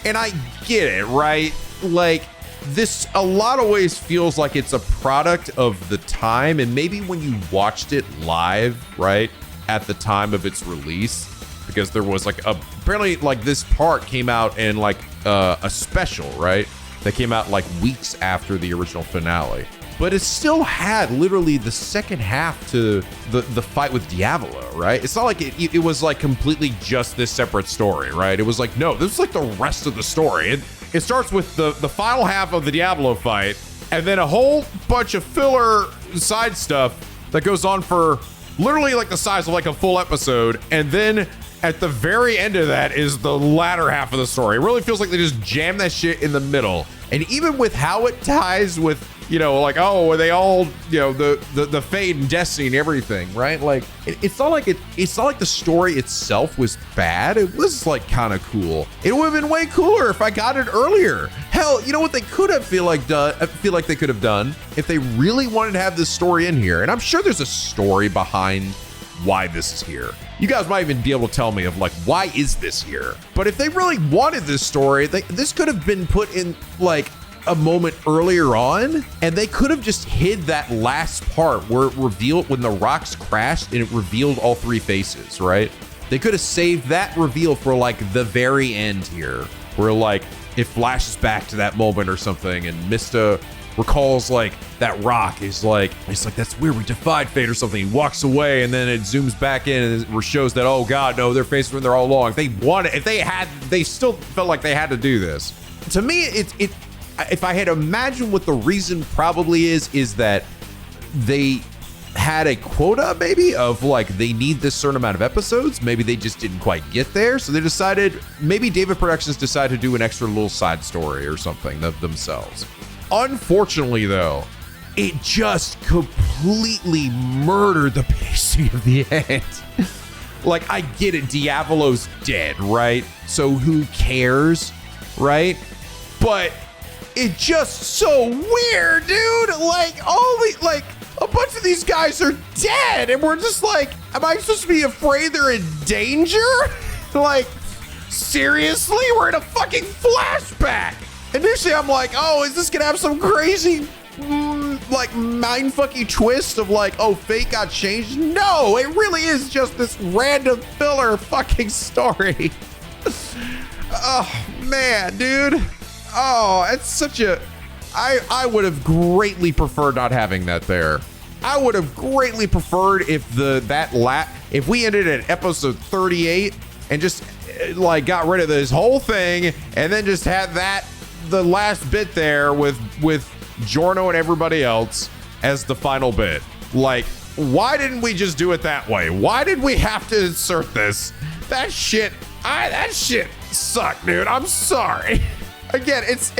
And I get it, right? Like, this a lot of ways feels like it's a product of the time. And maybe when you watched it live, right, at the time of its release, because there was like apparently like this part came out in like a special, right? That came out like weeks after the original finale. But it still had literally the second half to the fight with Diavolo, right? It's not like it was like completely just this separate story, right? It was like, no, this is like the rest of the story. It starts with the final half of the Diavolo fight, and then a whole bunch of filler side stuff that goes on for literally like the size of like a full episode. And then at the very end of that is the latter half of the story. It really feels like they just jammed that shit in the middle. And even with how it ties with, you know, like, oh, are they all, you know, the fate and destiny and everything, right? Like, it's not like the story itself was bad. It was like kind of cool. It would have been way cooler if I got it earlier. Hell, you know what they could have feel like they could have done if they really wanted to have this story in here. And I'm sure there's a story behind why this is here. You guys might even be able to tell me of like, why is this here? But if they really wanted this story, this could have been put in like a moment earlier on, and they could have just hid that last part where it revealed when the rocks crashed and it revealed all three faces, right? They could have saved that reveal for like the very end here, where like it flashes back to that moment or something, and Mista recalls like that rock is like, it's like, that's where we defied fate or something. He walks away and then it zooms back in and it shows that, oh God, no, their faces were there all along. If they wanted, they still felt like they had to do this. To me, if I had imagined what the reason probably is that they had a quota maybe of like, they need this certain amount of episodes. Maybe they just didn't quite get there. So they decided, maybe David Productions decided to do an extra little side story or something of themselves. Unfortunately, though, it just completely murdered the pacing of the end. Like, I get it, Diavolo's dead, right? So who cares, right? But it's just so weird, dude. Like, a bunch of these guys are dead, and we're just like, am I supposed to be afraid they're in danger? Like, seriously? We're in a fucking flashback. Initially, I'm like, oh, is this gonna have some crazy, like mindfucky twist of like, oh, fate got changed. No, it really is just this random filler fucking story. Oh man, dude. Oh, it's such a, I would have greatly preferred not having that there. I would have greatly preferred if if we ended at episode 38 and just like got rid of this whole thing and then just had the last bit there with Giorno and everybody else as the final bit. Like, why didn't we just do it that way? Why did we have to insert this? That shit sucked, dude. I'm sorry. Again, it's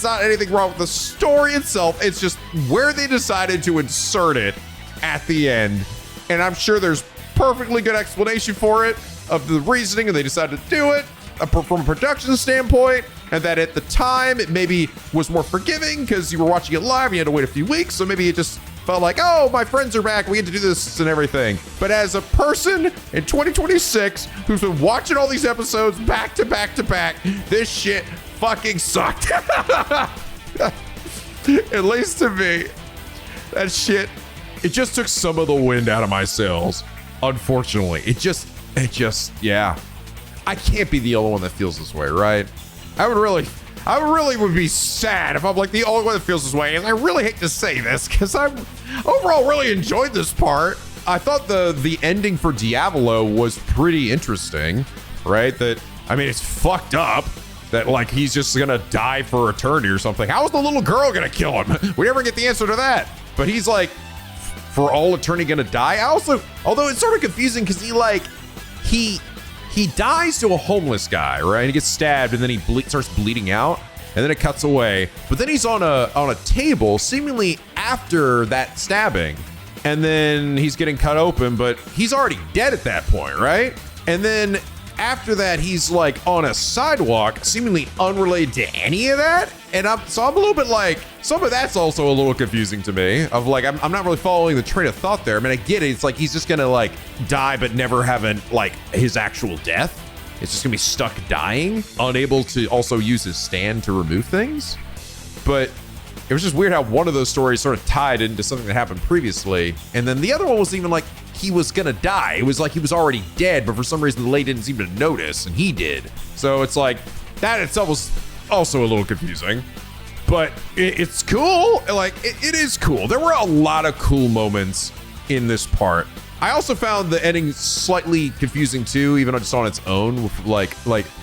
not anything wrong with the story itself. It's just where they decided to insert it at the end. And I'm sure there's perfectly good explanation for it of the reasoning, and they decided to do it from a production standpoint. And that at the time, it maybe was more forgiving because you were watching it live and you had to wait a few weeks. So maybe it just felt like, oh, my friends are back. We get to do this and everything. But as a person in 2026 who's been watching all these episodes back to back to back, this shit fucking sucked. At least to me, that shit, it just took some of the wind out of my sails. Unfortunately, it just, yeah. I can't be the only one that feels this way, right? I would be sad if I'm like the only one that feels this way. And I really hate to say this because I'm overall really enjoyed this part. I thought the ending for Diavolo was pretty interesting, right? That, I mean, it's fucked up that like he's just gonna die for eternity or something. How is the little girl gonna kill him? We never get the answer to that. But he's like, for all eternity gonna die. Although it's sort of confusing because he dies to a homeless guy, right? He gets stabbed and then he starts bleeding out and then it cuts away. But then he's on a table seemingly after that stabbing. And then he's getting cut open, but he's already dead at that point, right? And then after that, he's like on a sidewalk, seemingly unrelated to any of that. And I'm a little bit like, some of that's also a little confusing to me of like, I'm not really following the train of thought there. I mean, I get it. It's like, he's just gonna like die, but never having like his actual death. It's just gonna be stuck dying, unable to also use his stand to remove things. But it was just weird how one of those stories sort of tied into something that happened previously. And then the other one was even like, he was gonna die. It was like he was already dead, but for some reason the lady didn't seem to notice, and he did. So it's like, that itself was also a little confusing. But it's cool. Like, it is cool. There were a lot of cool moments in this part. I also found the ending slightly confusing too, even just on its own, with like,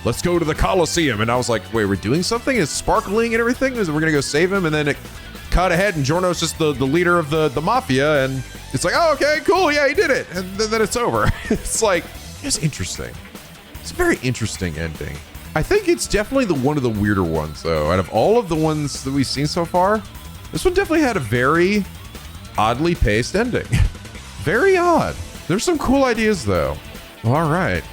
let's go to the Coliseum. And I was like, wait, we're doing something? It's sparkling and everything? We're gonna go save him? And then it cut ahead and Giorno's just the leader of the mafia, and it's like, oh, okay, cool, yeah, he did it. And then it's over. It's like, it's interesting. It's a very interesting ending. I think it's definitely one of the weirder ones, though. Out of all of the ones that we've seen so far, this one definitely had a very oddly paced ending. Very odd. There's some cool ideas, though. All right.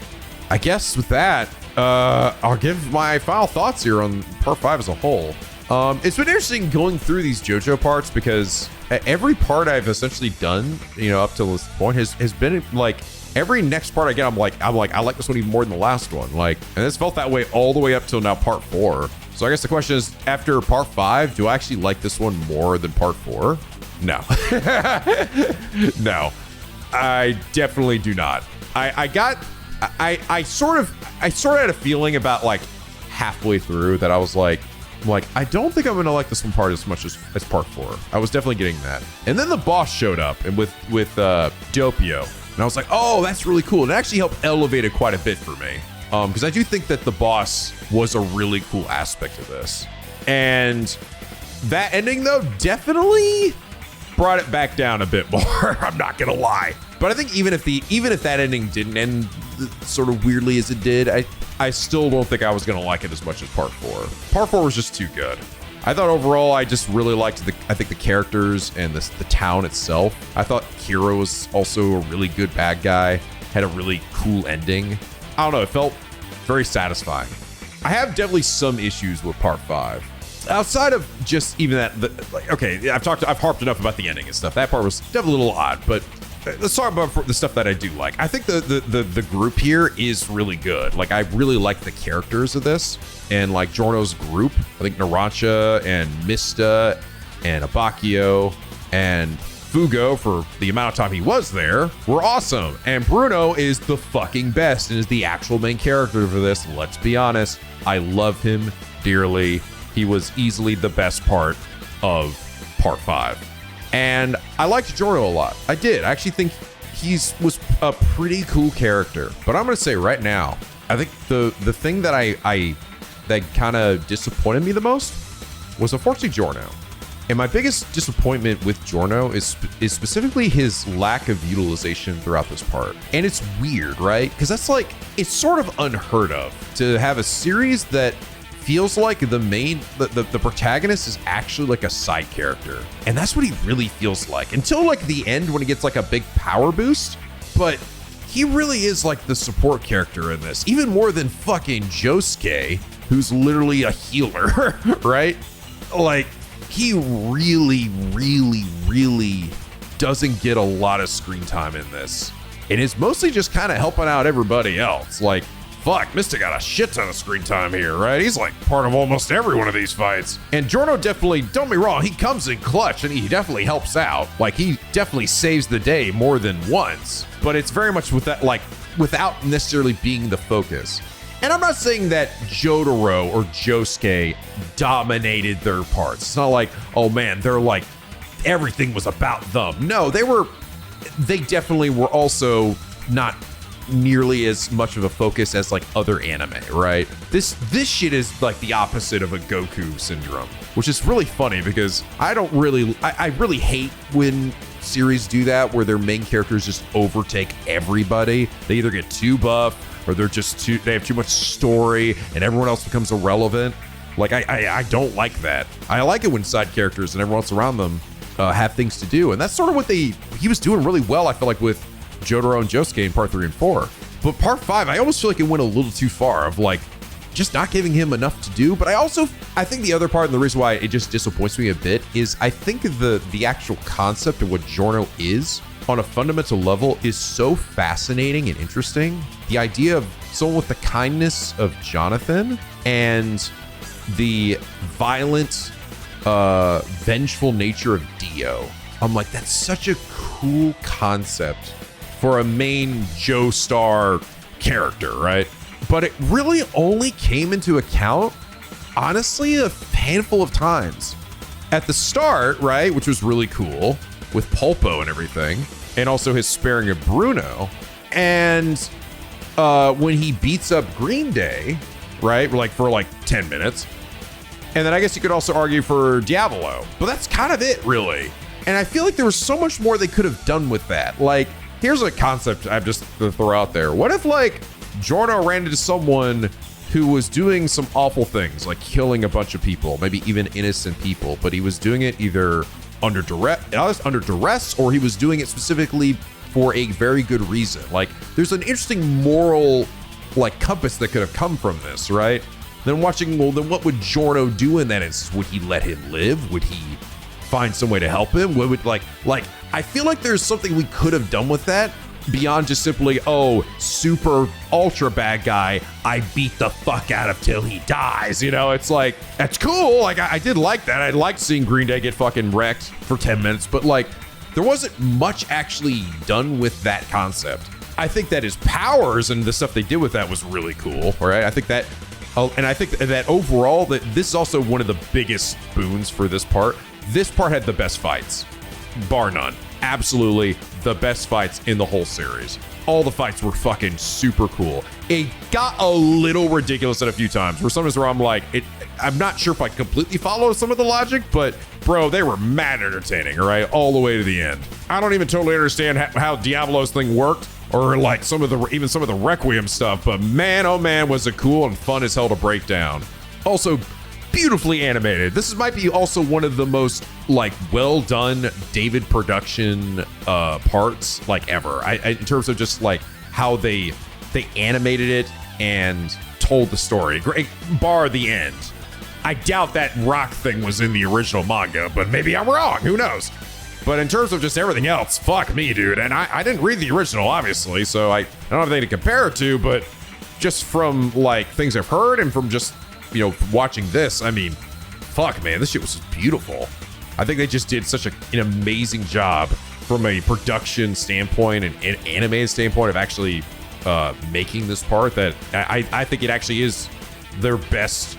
I guess with that, I'll give my final thoughts here on part 5 as a whole. It's been interesting going through these JoJo parts because every part I've essentially done, up to this point has been like, every next part I get, I'm like, I like this one even more than the last one. Like, and it's felt that way all the way up till now part 4. So I guess the question is, after part 5, do I actually like this one more than part 4? No. No, I definitely do not. I sort of had a feeling about like halfway through that I was like, I don't think I'm gonna like this one part as much as part 4. I was definitely getting that. And then the boss showed up and with Doppio. And I was like, oh, that's really cool. And it actually helped elevate it quite a bit for me. Because I do think that the boss was a really cool aspect of this. And that ending, though, definitely brought it back down a bit more. I'm not gonna lie. But I think even if that ending didn't end sort of weirdly as it did, I still don't think I was gonna like it as much as part 4. Part 4 was just too good. I thought overall I just really liked the characters and the town itself. I thought Hiro was also a really good bad guy, had a really cool ending. I don't know, it felt very satisfying. I have definitely some issues with part 5. Outside of just even that, okay, I've harped enough about the ending and stuff. That part was definitely a little odd, but let's talk about the stuff that I do like. I think the group here is really good. Like, I really like the characters of this, and like Giorno's group. I think Narancia and Mista and Abakio and Fugo, for the amount of time he was there, were awesome. And Bruno is the fucking best and is the actual main character for this. Let's be honest, I love him dearly. He was easily the best part of Part 5. And I liked Jojo a lot. I did. I actually think was a pretty cool character. But I'm going to say right now, I think the thing that that kind of disappointed me the most was unfortunately Giorno. And my biggest disappointment with Giorno is specifically his lack of utilization throughout this part. And it's weird, right? Because that's like, it's sort of unheard of to have a series that feels like the protagonist is actually like a side character. And that's what he really feels like until like the end when he gets like a big power boost. But he really is like the support character in this, even more than fucking Josuke, who's literally a healer, right? Like, he really, really, really doesn't get a lot of screen time in this. And is mostly just kind of helping out everybody else. Like, fuck, Mista got a shit ton of screen time here, right? He's like part of almost every one of these fights. And Giorno definitely, don't be wrong, he comes in clutch and he definitely helps out. Like, he definitely saves the day more than once. But it's very much with that, like, without necessarily being the focus. And I'm not saying that Jotaro or Josuke dominated their parts. It's not like, oh man, they're like, everything was about them. No, they definitely were also not nearly as much of a focus as like other anime, right? This shit is like the opposite of a Goku syndrome, which is really funny because I really hate when series do that, where their main characters just overtake everybody. They either get too buff, or they have too much story and everyone else becomes irrelevant. Like, I don't like that. I like it when side characters and everyone else around them have things to do. And that's sort of what he was doing really well, I feel like, with Jotaro and Josuke in Part 3 and 4. But Part 5, I almost feel like it went a little too far of like just not giving him enough to do. But I think the other part, and the reason why it just disappoints me a bit, is I think the actual concept of what Giorno is on a fundamental level is so fascinating and interesting. The idea of someone with the kindness of Jonathan and the violent, vengeful nature of Dio. I'm like, that's such a cool concept for a main Joestar character, right? But it really only came into account, honestly, a handful of times. At the start, right, which was really cool, with Pulpo and everything, and also his sparing of Bruno. And when he beats up Green Day, right, for like 10 minutes. And then I guess you could also argue for Diavolo, but that's kind of it, really. And I feel like there was so much more they could have done with that. Like, here's a concept I've just to throw out there. What if like Giorno ran into someone who was doing some awful things, like killing a bunch of people, maybe even innocent people, but he was doing it either under duress, or he was doing it specifically for a very good reason. Like, there's an interesting moral like compass that could have come from this, right? Then watching, well, then what would Giorno do in that instance? Would he let him live? Would he find some way to help him? What would like I feel like there's something we could have done with that beyond just simply, oh, super ultra bad guy, I beat the fuck out of till he dies. You know, it's like, that's cool. Like, I did like that. I liked seeing Green Day get fucking wrecked for 10 minutes, but like, there wasn't much actually done with that concept. I think that his powers and the stuff they did with that was really cool, right? I think that, and I think that overall, that this is also one of the biggest boons for this part. This part had the best fights, bar none. Absolutely the best fights in the whole series. All the fights were fucking super cool. It got a little ridiculous at a few times, where sometimes where I'm like, I'm not sure if I completely follow some of the logic, but bro, they were mad entertaining, all right, all the way to the end. I don't even totally understand how Diavolo's thing worked, or like even some of the Requiem stuff, but man, oh man, was it cool and fun as hell to break down. Also, beautifully animated. This might be also one of the most like well done David production parts like ever. In terms of just like how they animated it and told the story. Great, bar the end. I doubt that rock thing was in the original manga, but maybe I'm wrong. Who knows? But in terms of just everything else, fuck me, dude. And I didn't read the original, obviously, so I don't have anything to compare it to. But just from like things I've heard and from just, you know, watching this, I mean, fuck, man, this shit was just beautiful. I think they just did such an amazing job from a production standpoint and an animated standpoint of actually making this part that I think it actually is their best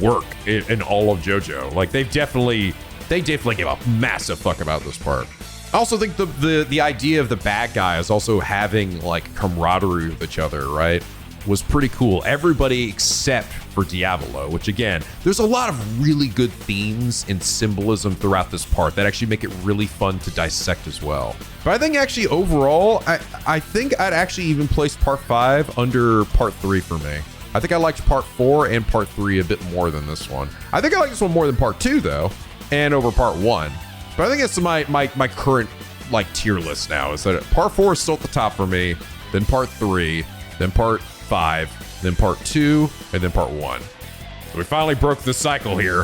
work in all of JoJo. Like they definitely gave a massive fuck about this part. I also think the idea of the bad guys also having like camaraderie with each other, right, was pretty cool. Everybody except for Diavolo, which again, there's a lot of really good themes and symbolism throughout this part that actually make it really fun to dissect as well. But I think actually overall, I think I'd actually even place part 5 under part 3 for me. I think I liked part 4 and part 3 a bit more than this one. I think I like this one more than part 2 though, and over part 1. But I think it's my current like tier list now is that part 4 is still at the top for me, then part 3, then part 5, then part 2, and then part 1. So we finally broke the cycle here.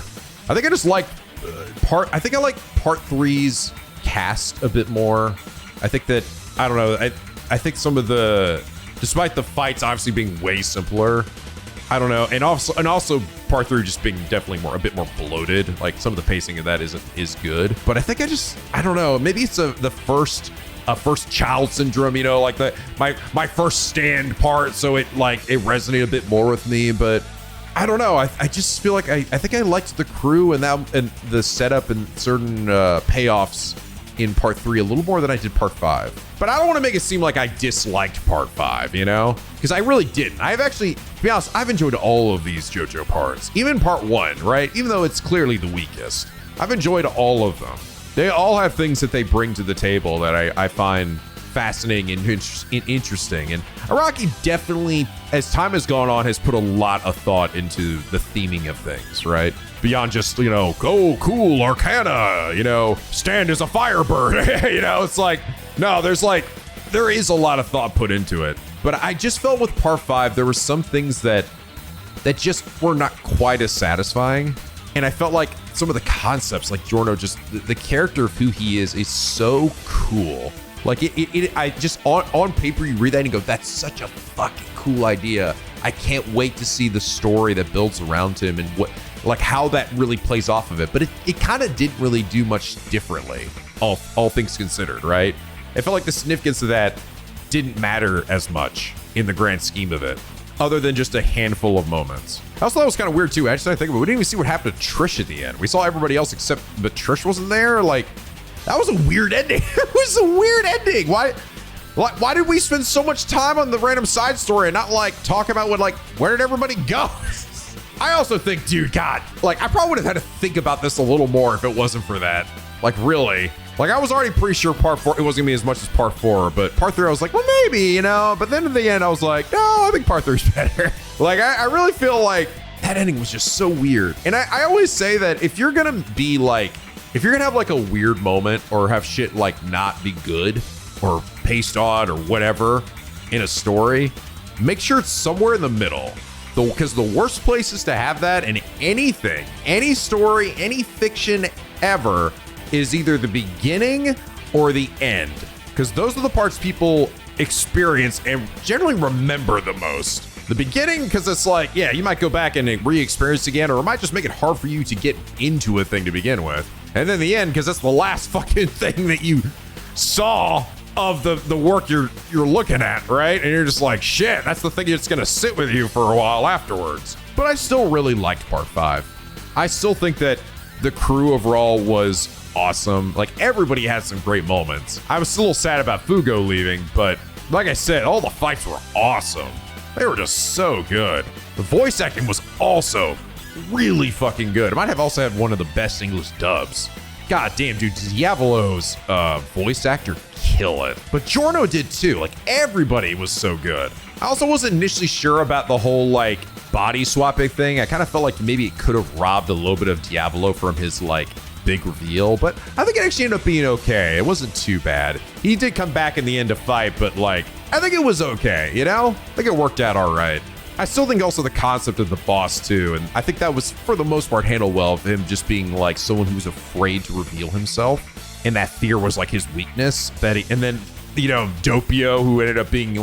I think I just like I think I like part 3's cast a bit more. I think that, I don't know, I think some of the, despite the fights obviously being way simpler, I don't know, and also part 3 just being definitely a bit more bloated. Like some of the pacing of that is good, but I think I don't know, maybe it's the first child syndrome, you know, like my first stand part, so it resonated a bit more with me. But I don't know, I just feel like I think I liked the crew and the setup and certain payoffs in part 3 a little more than I did part 5. But I don't want to make it seem like I disliked part 5, you know, because I really didn't. I've actually, to be honest, I've enjoyed all of these JoJo parts, even part 1, right? Even though it's clearly the weakest, I've enjoyed all of them. They all have things that they bring to the table that I find fascinating and interesting. And Araki definitely, as time has gone on, has put a lot of thought into the theming of things, right? Beyond just, you know, oh, cool, Arcana, you know, stand as a firebird. You know, it's like, no, there is a lot of thought put into it. But I just felt with part 5, there were some things that just were not quite as satisfying. And I felt like some of the concepts, like Giorno, just the character of who he is so cool. Like I just on paper, you read that and you go, that's such a fucking cool idea. I can't wait to see the story that builds around him and how that really plays off of it. But it kind of didn't really do much differently, all things considered, right? I felt like the significance of that didn't matter as much in the grand scheme of it, other than just a handful of moments. I also thought it was kind of weird too. I just started thinking, we didn't even see what happened to Trish at the end. We saw everybody else but Trish wasn't there. Like, that was a weird ending. It was a weird ending. Why did we spend so much time on the random side story and not talk about where did everybody go? I also think, dude, God, I probably would have had to think about this a little more if it wasn't for that. Really. I was already pretty sure part 4, it wasn't gonna be as much as part 4, but part 3, I was like, well, maybe, you know, but then in the end, I was like, no, I think part 3 is better. I really feel like that ending was just so weird. And I always say that if you're gonna be if you're gonna have a weird moment or have shit not be good or paced on or whatever in a story, make sure it's somewhere in the middle. Because the worst places to have that in anything, any story, any fiction ever, is either the beginning or the end. Because those are the parts people experience and generally remember the most. The beginning, because it's yeah, you might go back and re-experience again, or it might just make it hard for you to get into a thing to begin with. And then the end, because that's the last fucking thing that you saw of the work you're looking at, right? And you're just like, shit, that's the thing that's gonna sit with you for a while afterwards. But I still really liked part 5. I still think that the crew overall was awesome. Everybody had some great moments. I was still a little sad about Fugo leaving, but like I said, all the fights were awesome. They were just so good. The voice acting was also really fucking good. It might have also had one of the best English dubs. God damn, dude, Diavolo's voice actor kill it. But Giorno did too. Everybody was so good. I also wasn't initially sure about the whole body swapping thing. I kind of felt like maybe it could have robbed a little bit of Diavolo from his big reveal, but I think it actually ended up being okay. It wasn't too bad. He did come back in the end to fight, but I think it was okay, you know? I think it worked out all right. I still think also the concept of the boss too, and I think that was for the most part handled well, of him just being someone who's afraid to reveal himself, and that fear was his weakness. And then, you know, Doppio, who ended up being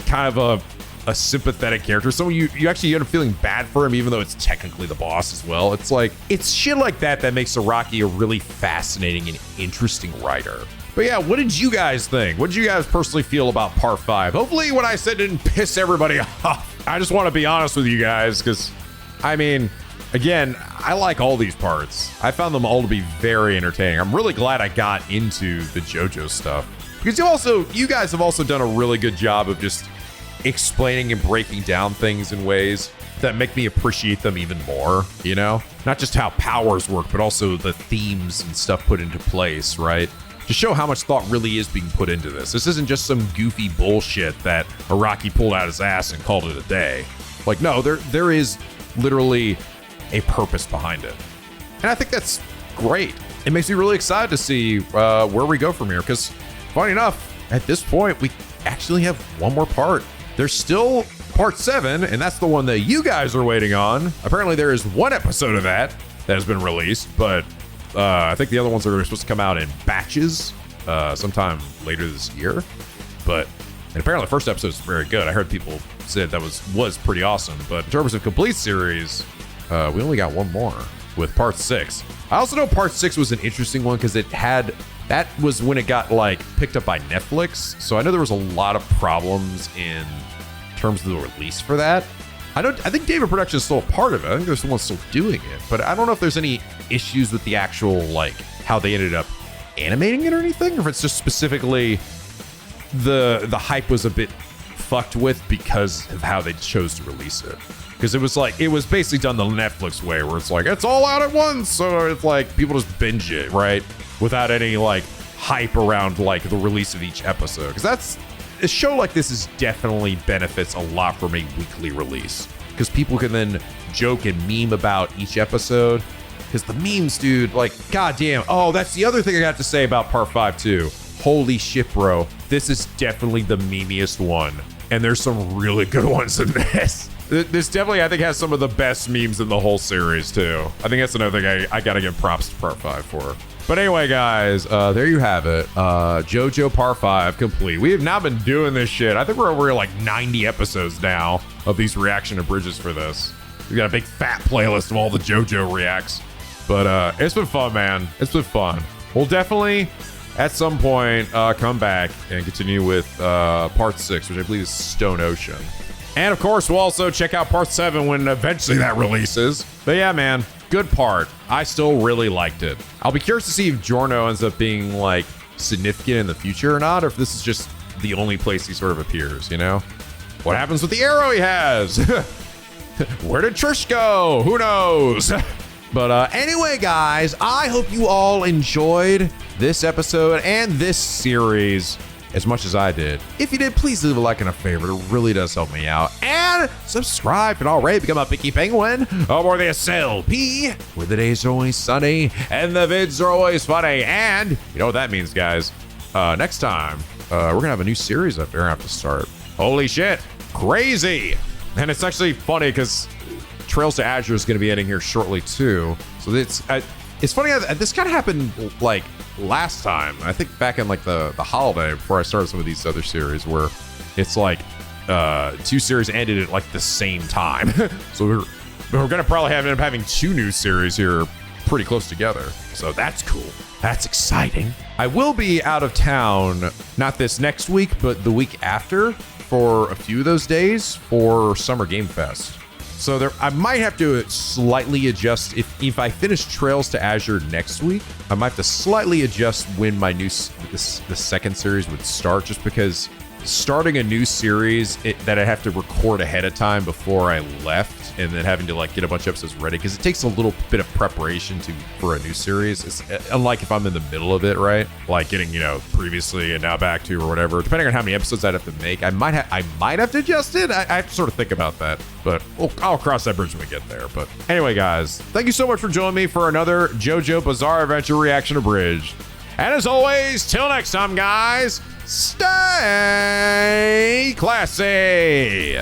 kind of a sympathetic character, someone you actually end up feeling bad for him, even though it's technically the boss as well. It's like, it's shit like that that makes Araki a really fascinating and interesting writer. But yeah, what did you guys think? What did you guys personally feel about part 5? Hopefully what I said didn't piss everybody off. I just want to be honest with you guys, because, I mean, again, I like all these parts. I found them all to be very entertaining. I'm really glad I got into the JoJo stuff, because you guys have also done a really good job of just explaining and breaking down things in ways that make me appreciate them even more, you know? Not just how powers work, but also the themes and stuff put into place, right? To show how much thought really is being put into this. This isn't just some goofy bullshit that Araki pulled out his ass and called it a day. Like, no, there is literally a purpose behind it. And I think that's great. It makes me really excited to see where we go from here, because funny enough, at this point, we actually have one more part. There's still part 7, and that's the one that you guys are waiting on. Apparently there is one episode of that has been released, but I think the other ones are supposed to come out in batches sometime later this year. And apparently the first episode is very good. I heard people said that was pretty awesome. But in terms of complete series, we only got one more with part 6. I also know part 6 was an interesting one because that was when it got like picked up by Netflix. So I know there was a lot of problems in terms of the release for that. I think David Production is still a part of it. I think there's someone still doing it, but I don't know if there's any issues with the actual, like, how they ended up animating it or anything, or if it's just specifically the hype was a bit fucked with because of how they chose to release it. Because it was basically done the Netflix way, where it's like, it's all out at once, so it's like people just binge it, right? Without any like hype around like the release of each episode. Because a show like this is definitely benefits a lot from a weekly release, because people can then joke and meme about each episode. Because the memes, dude, like, goddamn. Oh, that's the other thing I got to say about part 5 too. Holy shit, bro. This is definitely the memeiest one. And there's some really good ones in this. This definitely, I think, has some of the best memes in the whole series too. I think that's another thing I gotta give props to part 5 for. But anyway, guys, there you have it. JoJo Part 5 complete. We have now been doing this shit. I think we're over like 90 episodes now of these reaction abridges for this. We got a big fat playlist of all the JoJo reacts. But it's been fun, man. It's been fun. We'll definitely, at some point, come back and continue with Part 6, which I believe is Stone Ocean. And of course, we'll also check out Part 7 when eventually that releases. But yeah, man. Good part. I still really liked it. I'll be curious to see if Giorno ends up being like significant in the future or not, or if this is just the only place he sort of appears, you know? What happens with the arrow he has? Where did Trish go? Who knows? But anyway, guys, I hope you all enjoyed this episode and this series as much as I did. If you did, please leave a like and a favorite. It really does help me out. And subscribe if you're not already. Become a Picky Penguin or the SLP, where the days are always sunny and the vids are always funny. And you know what that means, guys. Next time, we're going to have a new series up there I have to start. Holy shit. Crazy. And it's actually funny because Trails to Azure is going to be ending here shortly, too. So it's funny how this kind of happened like last time. I think back in like the holiday before I started some of these other series, where it's like 2 series ended at like the same time. So we're gonna probably end up having 2 new series here pretty close together. So that's cool. That's exciting. I will be out of town, not this next week, but the week after, for a few of those days for Summer Game Fest. So I might have to slightly adjust. If I finish Trails to Azure next week, I might have to slightly adjust when my the second series would start, just because starting a new series that I have to record ahead of time before I left, and then having to like get a bunch of episodes ready, because it takes a little bit of preparation for a new series. It's unlike if I'm in the middle of it, right? Like getting, previously and now back to or whatever. Depending on how many episodes I'd have to make, I might have to adjust it. I have to sort of think about that, but I'll cross that bridge when we get there. But anyway, guys, thank you so much for joining me for another JoJo Bizarre Adventure Reaction Abridged. And as always, till next time, guys, stay classy.